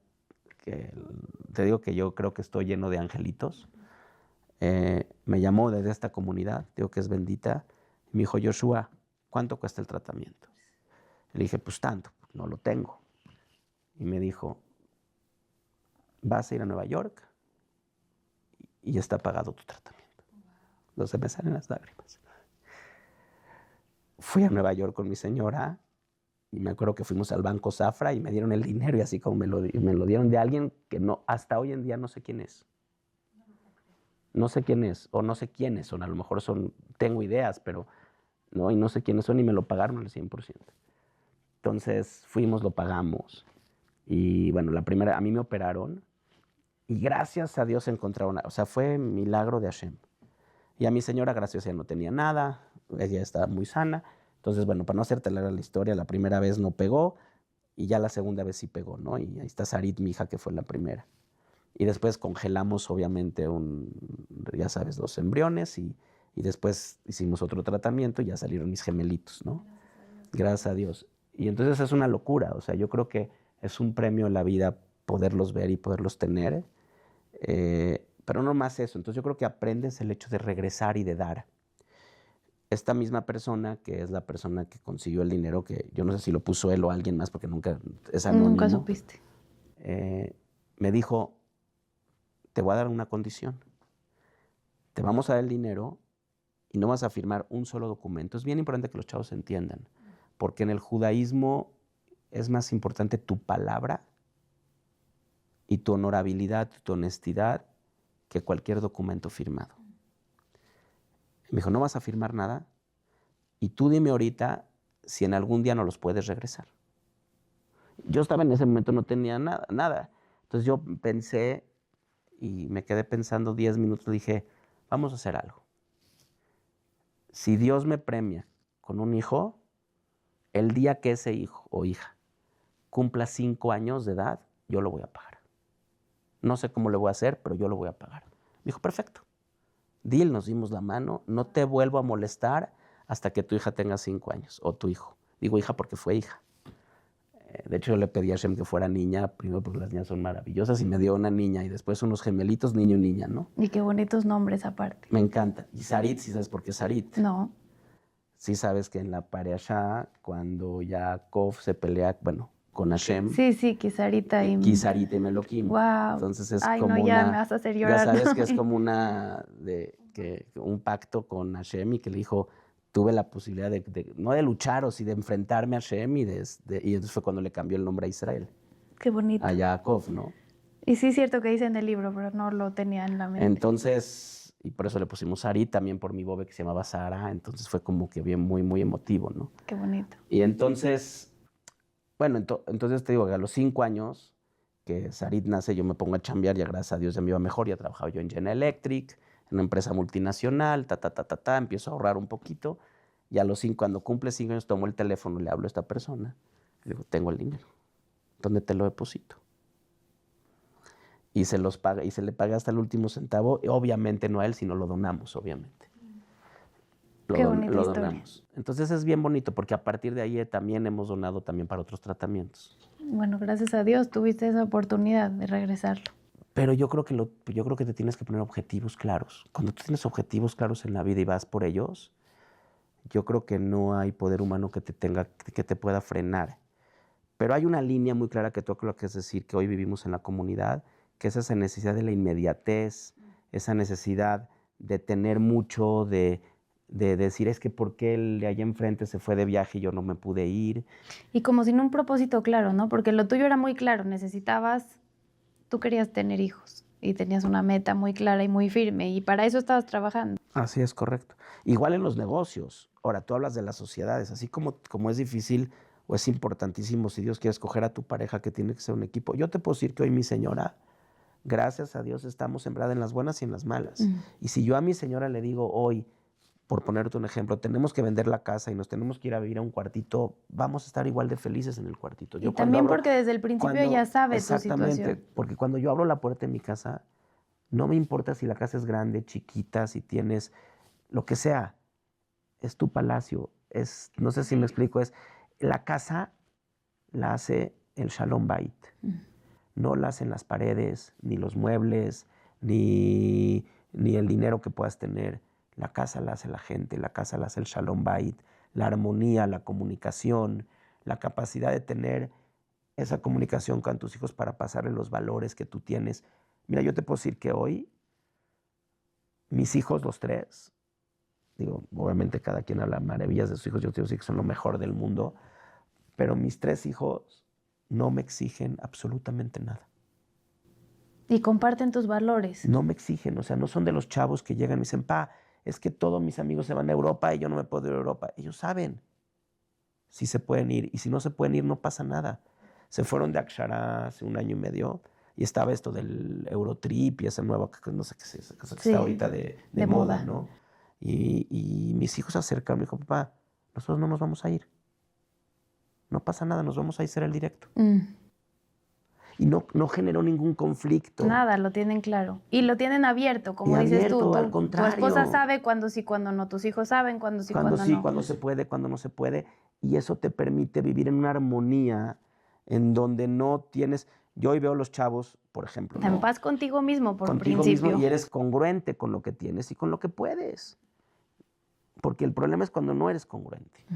que, te digo que yo creo que estoy lleno de angelitos, me llamó desde esta comunidad, digo que es bendita, y me dijo, Joshua, ¿cuánto cuesta el tratamiento? Le dije, pues tanto, no lo tengo. Y me dijo, vas a ir a Nueva York y ya está pagado tu tratamiento. No se me salen las lágrimas. Fui a Nueva York con mi señora y me acuerdo que fuimos al Banco Zafra y me dieron el dinero y así como me lo dieron de alguien que no, hasta hoy en día no sé quién es. No sé quién es, o no sé quiénes son, a lo mejor son, tengo ideas, pero no, y no sé quiénes son y me lo pagaron al 100%. Entonces fuimos, lo pagamos y bueno, la primera, a mí me operaron y gracias a Dios encontraron, o sea, fue milagro de Hashem. Y a mi señora, gracias a ella, no tenía nada, ella estaba muy sana. Entonces, bueno, para no hacerte larga la historia, la primera vez no pegó y ya la segunda vez sí pegó, ¿no? Y ahí está Sarit, mi hija, que fue la primera. Y después congelamos, obviamente, ya sabes, 2 embriones y después hicimos otro tratamiento y ya salieron mis gemelitos, ¿no? Gracias a Dios. Y entonces es una locura, o sea, yo creo que es un premio en la vida poderlos ver y poderlos tener, pero no más eso. Entonces yo creo que aprendes el hecho de regresar y de dar. Esta misma persona, que es la persona que consiguió el dinero, que yo no sé si lo puso él o alguien más, porque nunca es anónimo. Nunca supiste. Me dijo, te voy a dar una condición. Te vamos a dar el dinero y no vas a firmar un solo documento. Es bien importante que los chavos entiendan, porque en el judaísmo es más importante tu palabra y tu honorabilidad, tu honestidad, que cualquier documento firmado. Me dijo, no vas a firmar nada y tú dime ahorita si en algún día no los puedes regresar. Yo estaba en ese momento, no tenía nada. Entonces yo pensé y me quedé pensando 10 minutos, dije, vamos a hacer algo. Si Dios me premia con un hijo, el día que ese hijo o hija cumpla 5 años de edad, yo lo voy a pagar. No sé cómo le voy a hacer, pero yo lo voy a pagar. Me dijo, perfecto. Deal, nos dimos la mano, no te vuelvo a molestar hasta que tu hija tenga 5 años, o tu hijo. Digo hija porque fue hija. De hecho, yo le pedí a Hashem que fuera niña, primero porque las niñas son maravillosas, y me dio una niña, y después unos gemelitos, niño y niña, ¿no? Y qué bonitos nombres aparte. Me encanta. Y Sarit, ¿sí sabes por qué Sarit? No. Sí sabes que en la Parashá, cuando Jacob se pelea, bueno, con Hashem, Sí, Kisarita y... Kisarit y Meloquim. Wow. Entonces es Ay, como no, ya una... me vas a hacer Ya llorar. sabes ¿no? que es como un pacto con Hashem, y que le dijo, tuve la posibilidad no de luchar, o sí de enfrentarme a Hashem, y entonces fue cuando le cambió el nombre a Israel. Qué bonito. A Jacob, ¿no? Y sí es cierto que dice en el libro, pero no lo tenía en la mente. Entonces, y por eso le pusimos Sarit, también por mi bobe que se llamaba Sara, entonces fue como que bien, muy, muy emotivo, ¿no? Qué bonito. Y entonces, bueno, entonces te digo que a los 5 años que Sarit nace, yo me pongo a chambear, ya gracias a Dios ya me iba mejor, ya trabajaba yo en General Electric, en una empresa multinacional, empiezo a ahorrar un poquito, y a los 5, cuando cumple 5 años, tomo el teléfono y le hablo a esta persona, le digo, tengo el dinero, ¿dónde te lo deposito? Y se los paga, y se le paga hasta el último centavo, y obviamente no a él, sino lo donamos, obviamente. Qué bonita lo historia. donamos. Entonces es bien bonito, porque a partir de ahí también hemos donado también para otros tratamientos. Bueno, gracias a Dios tuviste esa oportunidad de regresarlo. Pero yo creo que te tienes que poner objetivos claros. Cuando tú tienes objetivos claros en la vida y vas por ellos, yo creo que no hay poder humano que te pueda frenar. Pero hay una línea muy clara que tú creo que es decir, que hoy vivimos en la comunidad, que es esa necesidad de la inmediatez, esa necesidad de tener mucho, de decir, es que ¿por qué el de allá enfrente se fue de viaje y yo no me pude ir? Y como sin un propósito claro, ¿no? Porque lo tuyo era muy claro, tú querías tener hijos y tenías una meta muy clara y muy firme y para eso estabas trabajando. Así es, correcto. Igual en los negocios. Ahora, tú hablas de las sociedades, así como es difícil o es importantísimo, si Dios quiere escoger a tu pareja, que tiene que ser un equipo. Yo te puedo decir que hoy mi señora, gracias a Dios, estamos sembradas en las buenas y en las malas. Y si yo a mi señora le digo hoy, por ponerte un ejemplo, tenemos que vender la casa y nos tenemos que ir a vivir a un cuartito, vamos a estar igual de felices en el cuartito. Y también porque desde el principio ya sabe tu situación. Exactamente, porque cuando yo abro la puerta de mi casa, no me importa si la casa es grande, chiquita, si tienes lo que sea, es tu palacio, no sé si me explico, la casa la hace el Shalom Bait, no la hacen las paredes, ni los muebles, ni el dinero que puedas tener. La casa la hace la gente, la casa la hace el Shalom Bait, la armonía, la comunicación, la capacidad de tener esa comunicación con tus hijos para pasarle los valores que tú tienes. Mira, yo te puedo decir que hoy, mis hijos, los 3, digo, obviamente cada quien habla maravillas de sus hijos, yo te digo que son lo mejor del mundo, pero mis 3 hijos no me exigen absolutamente nada. Y comparten tus valores. No me exigen, o sea, no son de los chavos que llegan y me dicen, pa, es que todos mis amigos se van a Europa y yo no me puedo ir a Europa. Ellos saben si se pueden ir, y si no se pueden ir, no pasa nada. Se fueron de Akshara hace 1 año y medio, y estaba esto del Eurotrip y esa nueva, no sé qué es esa cosa que está ahorita de moda, ¿no? Y mis hijos se acercaron y me dijo, papá, nosotros no nos vamos a ir. No pasa nada, nos vamos a hacer el directo. Y no generó ningún conflicto. Nada, lo tienen claro. Y lo tienen abierto, como Y dices abierto, tú. al contrario. Tu esposa sabe cuándo sí, cuándo no. Tus hijos saben cuándo sí, cuándo no. Cuando se puede, cuando no se puede. Y eso te permite vivir en una armonía en donde no tienes... Yo hoy veo a los chavos, por ejemplo. En ¿no? paz contigo mismo, por Contigo principio. mismo, y eres congruente con lo que tienes y con lo que puedes. Porque el problema es cuando no eres congruente.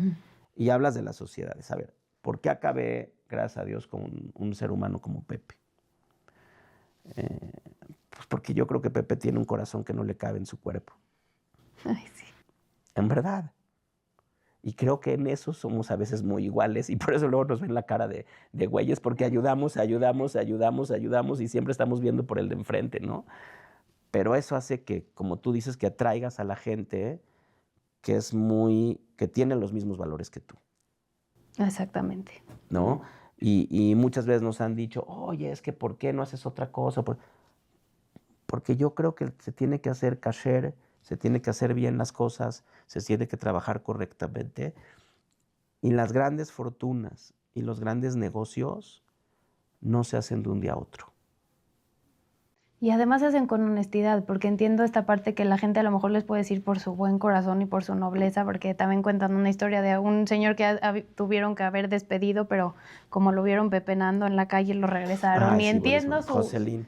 Y hablas de las sociedades. A ver, ¿por qué acabé, gracias a Dios, con un ser humano como Pepe? Pues porque yo creo que Pepe tiene un corazón que no le cabe en su cuerpo. Ay, sí. En verdad. Y creo que en eso somos a veces muy iguales, y por eso luego nos ven la cara de güeyes, porque ayudamos y siempre estamos viendo por el de enfrente, ¿no? Pero eso hace que, como tú dices, que atraigas a la gente que tiene los mismos valores que tú. Exactamente. ¿No? Y muchas veces nos han dicho, oye, es que ¿por qué no haces otra cosa? Porque yo creo que se tiene que hacer kasher, se tiene que hacer bien las cosas, se tiene que trabajar correctamente. Y las grandes fortunas y los grandes negocios no se hacen de un día a otro. Y además se hacen con honestidad, porque entiendo esta parte que la gente a lo mejor les puede decir por su buen corazón y por su nobleza, porque también cuentan una historia de un señor que tuvieron que haber despedido, pero como lo vieron pepenando en la calle, lo regresaron. Y Sí, entiendo buenísimo. Jocelyn.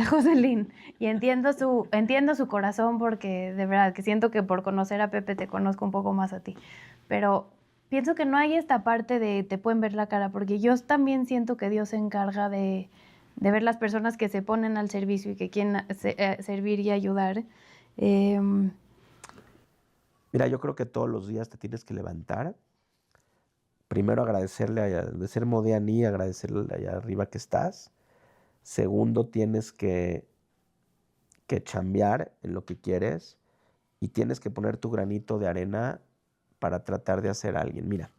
Joselín, y entiendo su corazón, porque de verdad que siento que por conocer a Pepe te conozco un poco más a ti. Pero pienso que no hay esta parte de te pueden ver la cara, porque yo también siento que Dios se encarga de ver las personas que se ponen al servicio y que quieren servir y ayudar. Mira, yo creo que todos los días te tienes que levantar. Primero agradecerle, de ser Modiani, agradecerle allá arriba que estás. Segundo, tienes que chambear en lo que quieres y tienes que poner tu granito de arena para tratar de hacer a alguien. Mira,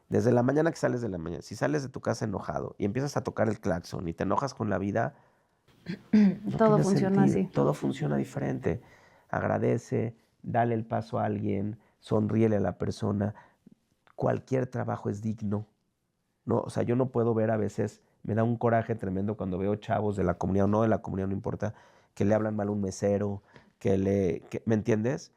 desde la mañana que sales de la mañana, si sales de tu casa enojado y empiezas a tocar el claxon y te enojas con la vida, no Todo tiene funciona sentido. así. Todo funciona diferente. Agradece, dale el paso a alguien, sonríele a la persona. Cualquier trabajo es digno. No, o sea, yo no puedo ver a veces, me da un coraje tremendo cuando veo chavos de la comunidad o no de la comunidad, no importa, que le hablan mal a un mesero, ¿me entiendes?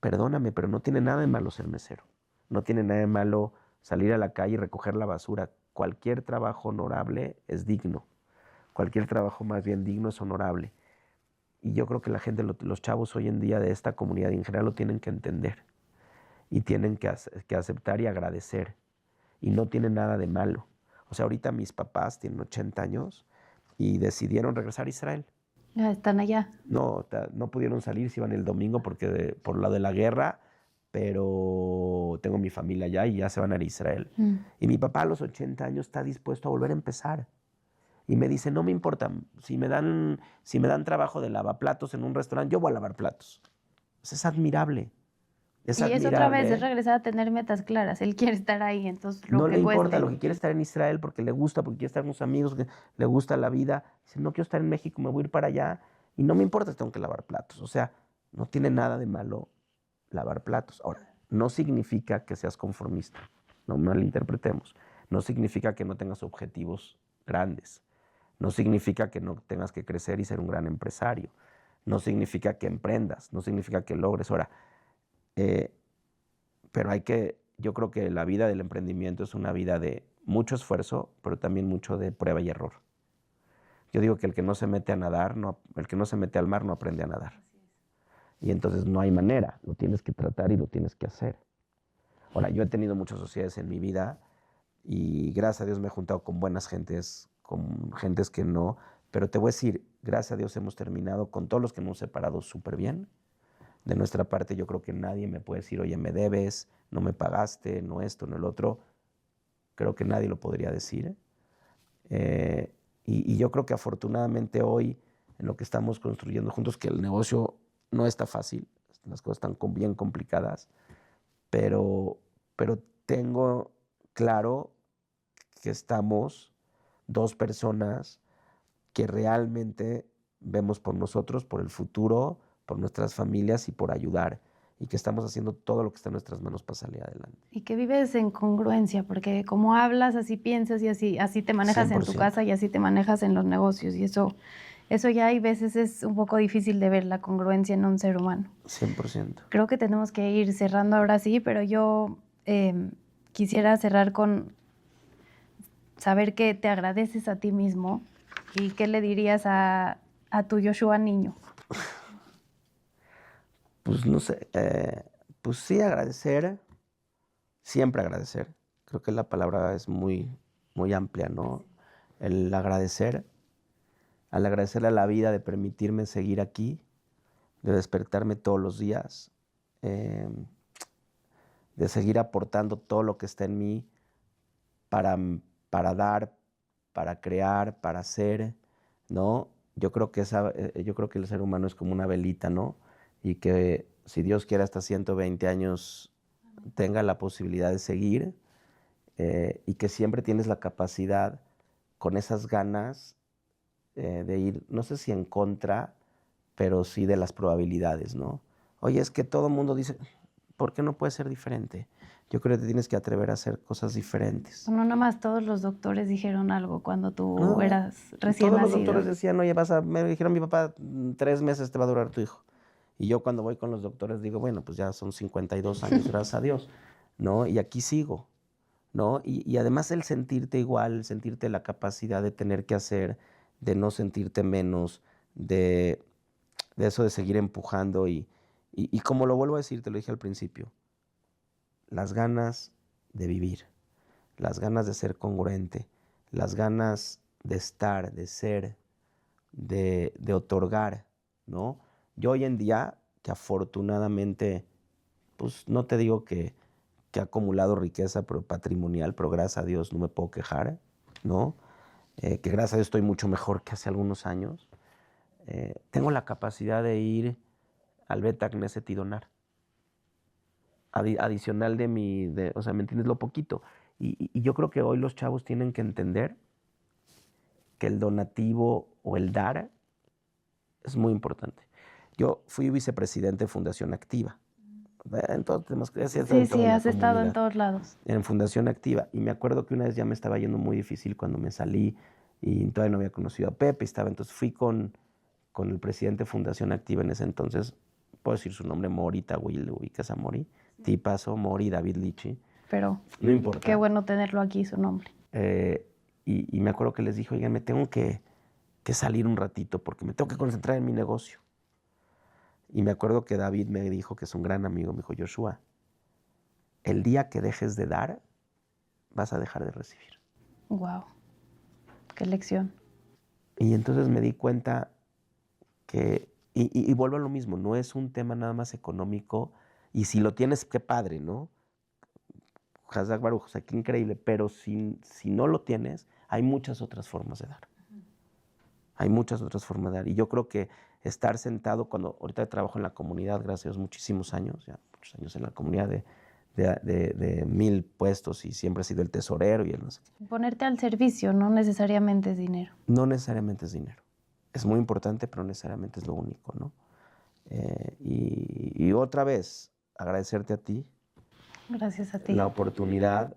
Perdóname, pero no tiene nada de malo ser mesero. No tiene nada de malo salir a la calle y recoger la basura. Cualquier trabajo honorable es digno. Cualquier trabajo más bien digno es honorable. Y yo creo que la gente, los chavos hoy en día de esta comunidad en general lo tienen que entender. Y tienen que aceptar y agradecer. Y no tiene nada de malo. O sea, ahorita mis papás tienen 80 años y decidieron regresar a Israel. Ya están allá. No pudieron salir, se iban el domingo por lo de la guerra, pero tengo mi familia allá y ya se van a ir a Israel. Y mi papá a los 80 años está dispuesto a volver a empezar. Y me dice, no me importa, si me dan trabajo de lavaplatos en un restaurante, yo voy a lavar platos. Pues es admirable. Es Y es otra vez, es admirable. regresar a tener metas claras. Él quiere estar ahí, entonces lo No que le importa, cueste. lo que quiere estar en Israel porque le gusta, porque quiere estar con sus amigos, que le gusta la vida. Dice, no quiero estar en México, me voy a ir para allá y no me importa si tengo que lavar platos. O sea, no tiene nada de malo lavar platos. Ahora, no significa que seas conformista, no malinterpretemos. No significa que no tengas objetivos grandes. No significa que no tengas que crecer y ser un gran empresario. No significa que emprendas, no significa que logres. Ahora, pero yo creo que la vida del emprendimiento es una vida de mucho esfuerzo, pero también mucho de prueba y error. Yo digo que el que no se mete a nadar, el que no se mete al mar no aprende a nadar. Y entonces no hay manera, lo tienes que tratar y lo tienes que hacer. Ahora, yo he tenido muchas sociedades en mi vida y gracias a Dios me he juntado con buenas gentes, con gentes que no, pero te voy a decir, gracias a Dios hemos terminado con todos los que nos hemos separado súper bien. De nuestra parte, yo creo que nadie me puede decir, oye, me debes, no me pagaste, no esto, no el otro. Creo que nadie lo podría decir. Y yo creo que afortunadamente hoy, en lo que estamos construyendo juntos, que el negocio no está fácil, las cosas están bien complicadas, pero tengo claro que estamos dos personas que realmente vemos por nosotros, por el futuro, por nuestras familias y por ayudar. Y que estamos haciendo todo lo que está en nuestras manos para salir adelante. Y que vives en congruencia, porque como hablas, así piensas y así te manejas 100%. en tu casa y así te manejas en los negocios. Y eso ya hay veces es un poco difícil de ver la congruencia en un ser humano. 100%. Creo que tenemos que ir cerrando ahora sí, pero yo quisiera cerrar con saber que te agradeces a ti mismo y qué le dirías a tu Yoshua niño. Pues no sé, pues sí agradecer, siempre agradecer. Creo que la palabra es muy, muy amplia, ¿no? El agradecer, al agradecerle a la vida de permitirme seguir aquí, de despertarme todos los días, de seguir aportando todo lo que está en mí para dar, para crear, para hacer, ¿no? Yo creo que el ser humano es como una velita, ¿no? Y que si Dios quiere hasta 120 años tenga la posibilidad de seguir y que siempre tienes la capacidad con esas ganas de ir, no sé si en contra, pero sí de las probabilidades, ¿no? Oye, es que todo el mundo dice, ¿por qué no puede ser diferente? yo creo que te tienes que atrever a hacer cosas diferentes. No, nada más todos los doctores dijeron algo cuando tú No, eras recién todos los nacido. doctores decían, oye, me dijeron mi papá, 3 meses te va a durar tu hijo. Y yo cuando voy con los doctores digo, bueno, pues ya son 52 años, gracias a Dios, ¿no? Y aquí sigo, ¿no? Y además el sentirte igual, el sentirte la capacidad de tener que hacer, de no sentirte menos, de eso de seguir empujando y como lo vuelvo a decir, te lo dije al principio, las ganas de vivir, las ganas de ser congruente, las ganas de estar, de ser, de otorgar, ¿no? Yo hoy en día, que afortunadamente, pues no te digo que he acumulado riqueza patrimonial, pero gracias a Dios no me puedo quejar, ¿no? Que gracias a Dios estoy mucho mejor que hace algunos años. Tengo la capacidad de ir al Beta Knesset y donar. Adicional o sea, ¿me entiendes? Lo poquito. Y yo creo que hoy los chavos tienen que entender que el donativo o el dar es muy importante. Yo fui vicepresidente de Fundación Activa. Sí, has estado en todos lados. En Fundación Activa. Y me acuerdo que una vez ya me estaba yendo muy difícil cuando me salí y todavía no había conocido a Pepe. Entonces fui con el presidente de Fundación Activa en ese entonces, puedo decir su nombre, Mori Tawil, ubicas a Mori, tipazo, Mori David Lichi. Pero no importa. Qué bueno tenerlo aquí, su nombre. Y me acuerdo que les dije, oigan, me tengo que salir un ratito porque me tengo que concentrar en mi negocio. Y me acuerdo que David me dijo, que es un gran amigo, me dijo, Yoshua, el día que dejes de dar, vas a dejar de recibir. Wow, qué lección. Y entonces me di cuenta que, y vuelvo a lo mismo, no es un tema nada más económico, y si lo tienes, qué padre, ¿no? Hazak Baruch, o sea, qué increíble, pero si no lo tienes, hay muchas otras formas de dar. Hay muchas otras formas de dar. Y yo creo que estar sentado, ahorita trabajo en la comunidad, gracias a Dios, muchísimos años, ya muchos años en la comunidad de 1000 puestos y siempre he sido el tesorero y el no sé qué. Ponerte al servicio no necesariamente es dinero. No necesariamente es dinero. Es muy importante, pero no necesariamente es lo único, ¿no? Y otra vez, agradecerte a ti. Gracias a ti. La oportunidad.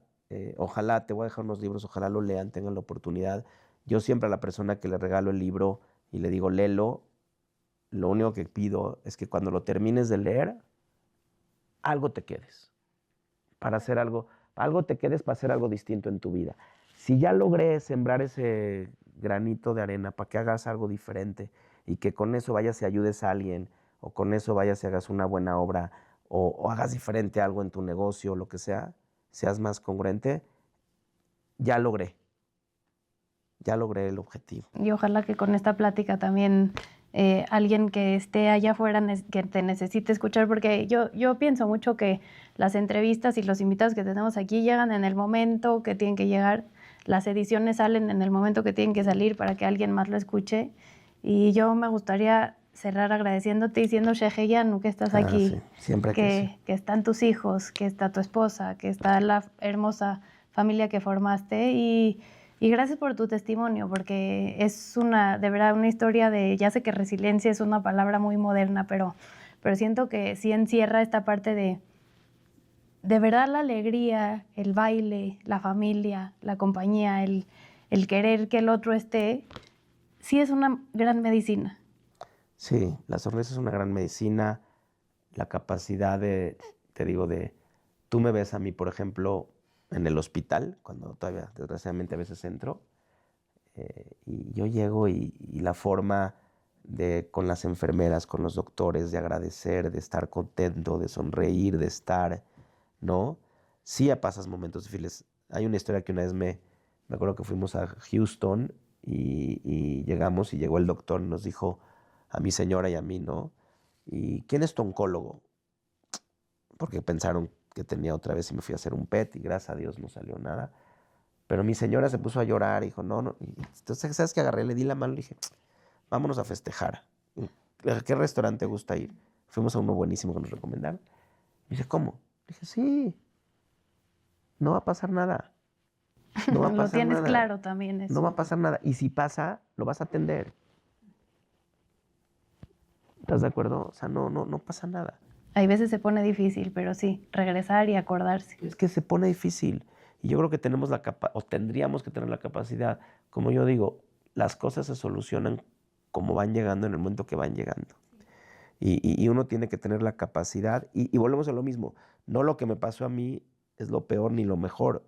Ojalá, te voy a dejar unos libros, ojalá lo lean, tengan la oportunidad. Yo siempre a la persona que le regalo el libro y le digo, léelo, lo único que pido es que cuando lo termines de leer, algo te quedes. Para hacer algo te quedes para hacer algo distinto en tu vida. Si ya logré sembrar ese granito de arena para que hagas algo diferente y que con eso vayas y ayudes a alguien, o con eso vayas y hagas una buena obra, o hagas diferente algo en tu negocio, lo que sea, seas más congruente, ya logré el objetivo. Y ojalá que con esta plática también alguien que esté allá afuera que te necesite escuchar, porque yo pienso mucho que las entrevistas y los invitados que tenemos aquí llegan en el momento que tienen que llegar, las ediciones salen en el momento que tienen que salir para que alguien más lo escuche, y yo me gustaría cerrar agradeciéndote, diciendo Sheheyanu, que estás aquí, sí. Siempre que están tus hijos, que está tu esposa, que está la hermosa familia que formaste, y gracias por tu testimonio, porque es de verdad una historia ya sé que resiliencia es una palabra muy moderna, pero siento que sí encierra esta parte de verdad la alegría, el baile, la familia, la compañía, el querer que el otro esté, sí es una gran medicina. Sí, la sonrisa es una gran medicina, la capacidad tú me ves a mí, por ejemplo, en el hospital, cuando todavía desgraciadamente a veces entro, y yo llego y la forma con las enfermeras, con los doctores, de agradecer, de estar contento, de sonreír, de estar, ¿no? Sí pasas momentos difíciles. Hay una historia que una vez me acuerdo que fuimos a Houston y llegamos y llegó el doctor y nos dijo a mi señora y a mí, ¿no? ¿Y quién es tu oncólogo? Porque pensaron que tenía otra vez y me fui a hacer un PET y gracias a Dios no salió nada. Pero mi señora se puso a llorar y dijo, no. Y entonces, ¿sabes qué? Agarré, le di la mano y le dije, vámonos a festejar. ¿A qué restaurante te gusta ir? Fuimos a uno buenísimo que nos recomendaron. Y dice, ¿cómo? Le dije, sí, no va a pasar nada. No va a pasar Lo tienes nada. claro también eso. No va a pasar nada. Y si pasa, lo vas a atender. ¿Estás de acuerdo? O sea, no pasa nada. Hay veces se pone difícil, pero sí, regresar y acordarse. Es que se pone difícil. Y yo creo que tenemos o tendríamos que tener la capacidad, como yo digo, las cosas se solucionan como van llegando en el momento que van llegando. Y uno tiene que tener la capacidad, y volvemos a lo mismo, no lo que me pasó a mí es lo peor ni lo mejor.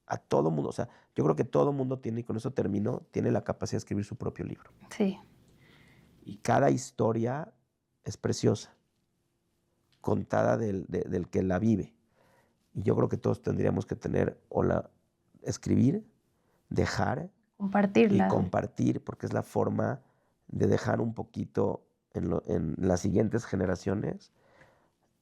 A todo mundo, o sea, yo creo que todo mundo tiene, y con eso termino, tiene la capacidad de escribir su propio libro. Sí. Y cada historia es preciosa, contada del que la vive. Y yo creo que todos tendríamos que tener, escribir, dejar Compartirla. y compartir, porque es la forma de dejar un poquito en las siguientes generaciones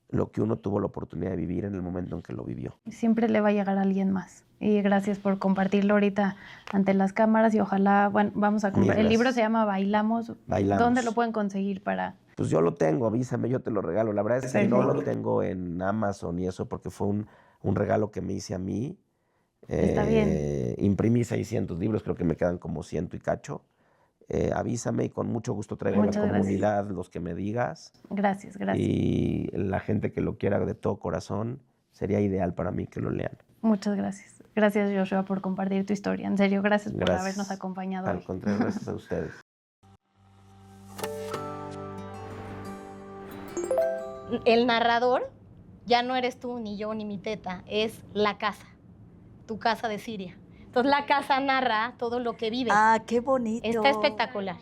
lo que uno tuvo la oportunidad de vivir en el momento en que lo vivió. Siempre le va a llegar a alguien más. Y gracias por compartirlo ahorita ante las cámaras y ojalá, bueno, vamos a comprar. El libro se llama Bailamos. Bailamos. ¿Dónde lo pueden conseguir para...? Pues yo lo tengo, avísame, yo te lo regalo. La verdad es que no Perfecto. lo tengo en Amazon y eso porque fue un regalo que me hice a mí. Está bien. Imprimí 600 libros, creo que me quedan como 100 y cacho. Avísame y con mucho gusto traigo a la Muchas comunidad los que me digas. Gracias, gracias. Y la gente que lo quiera de todo corazón, sería ideal para mí que lo lean. Muchas gracias. Gracias, Joshua, por compartir tu historia. En serio, gracias por habernos acompañado hoy. Al contrario, gracias a ustedes. El narrador ya no eres tú, ni yo, ni mi teta, es la casa, tu casa de Siria. Entonces la casa narra todo lo que vive. Ah, qué bonito. Está espectacular.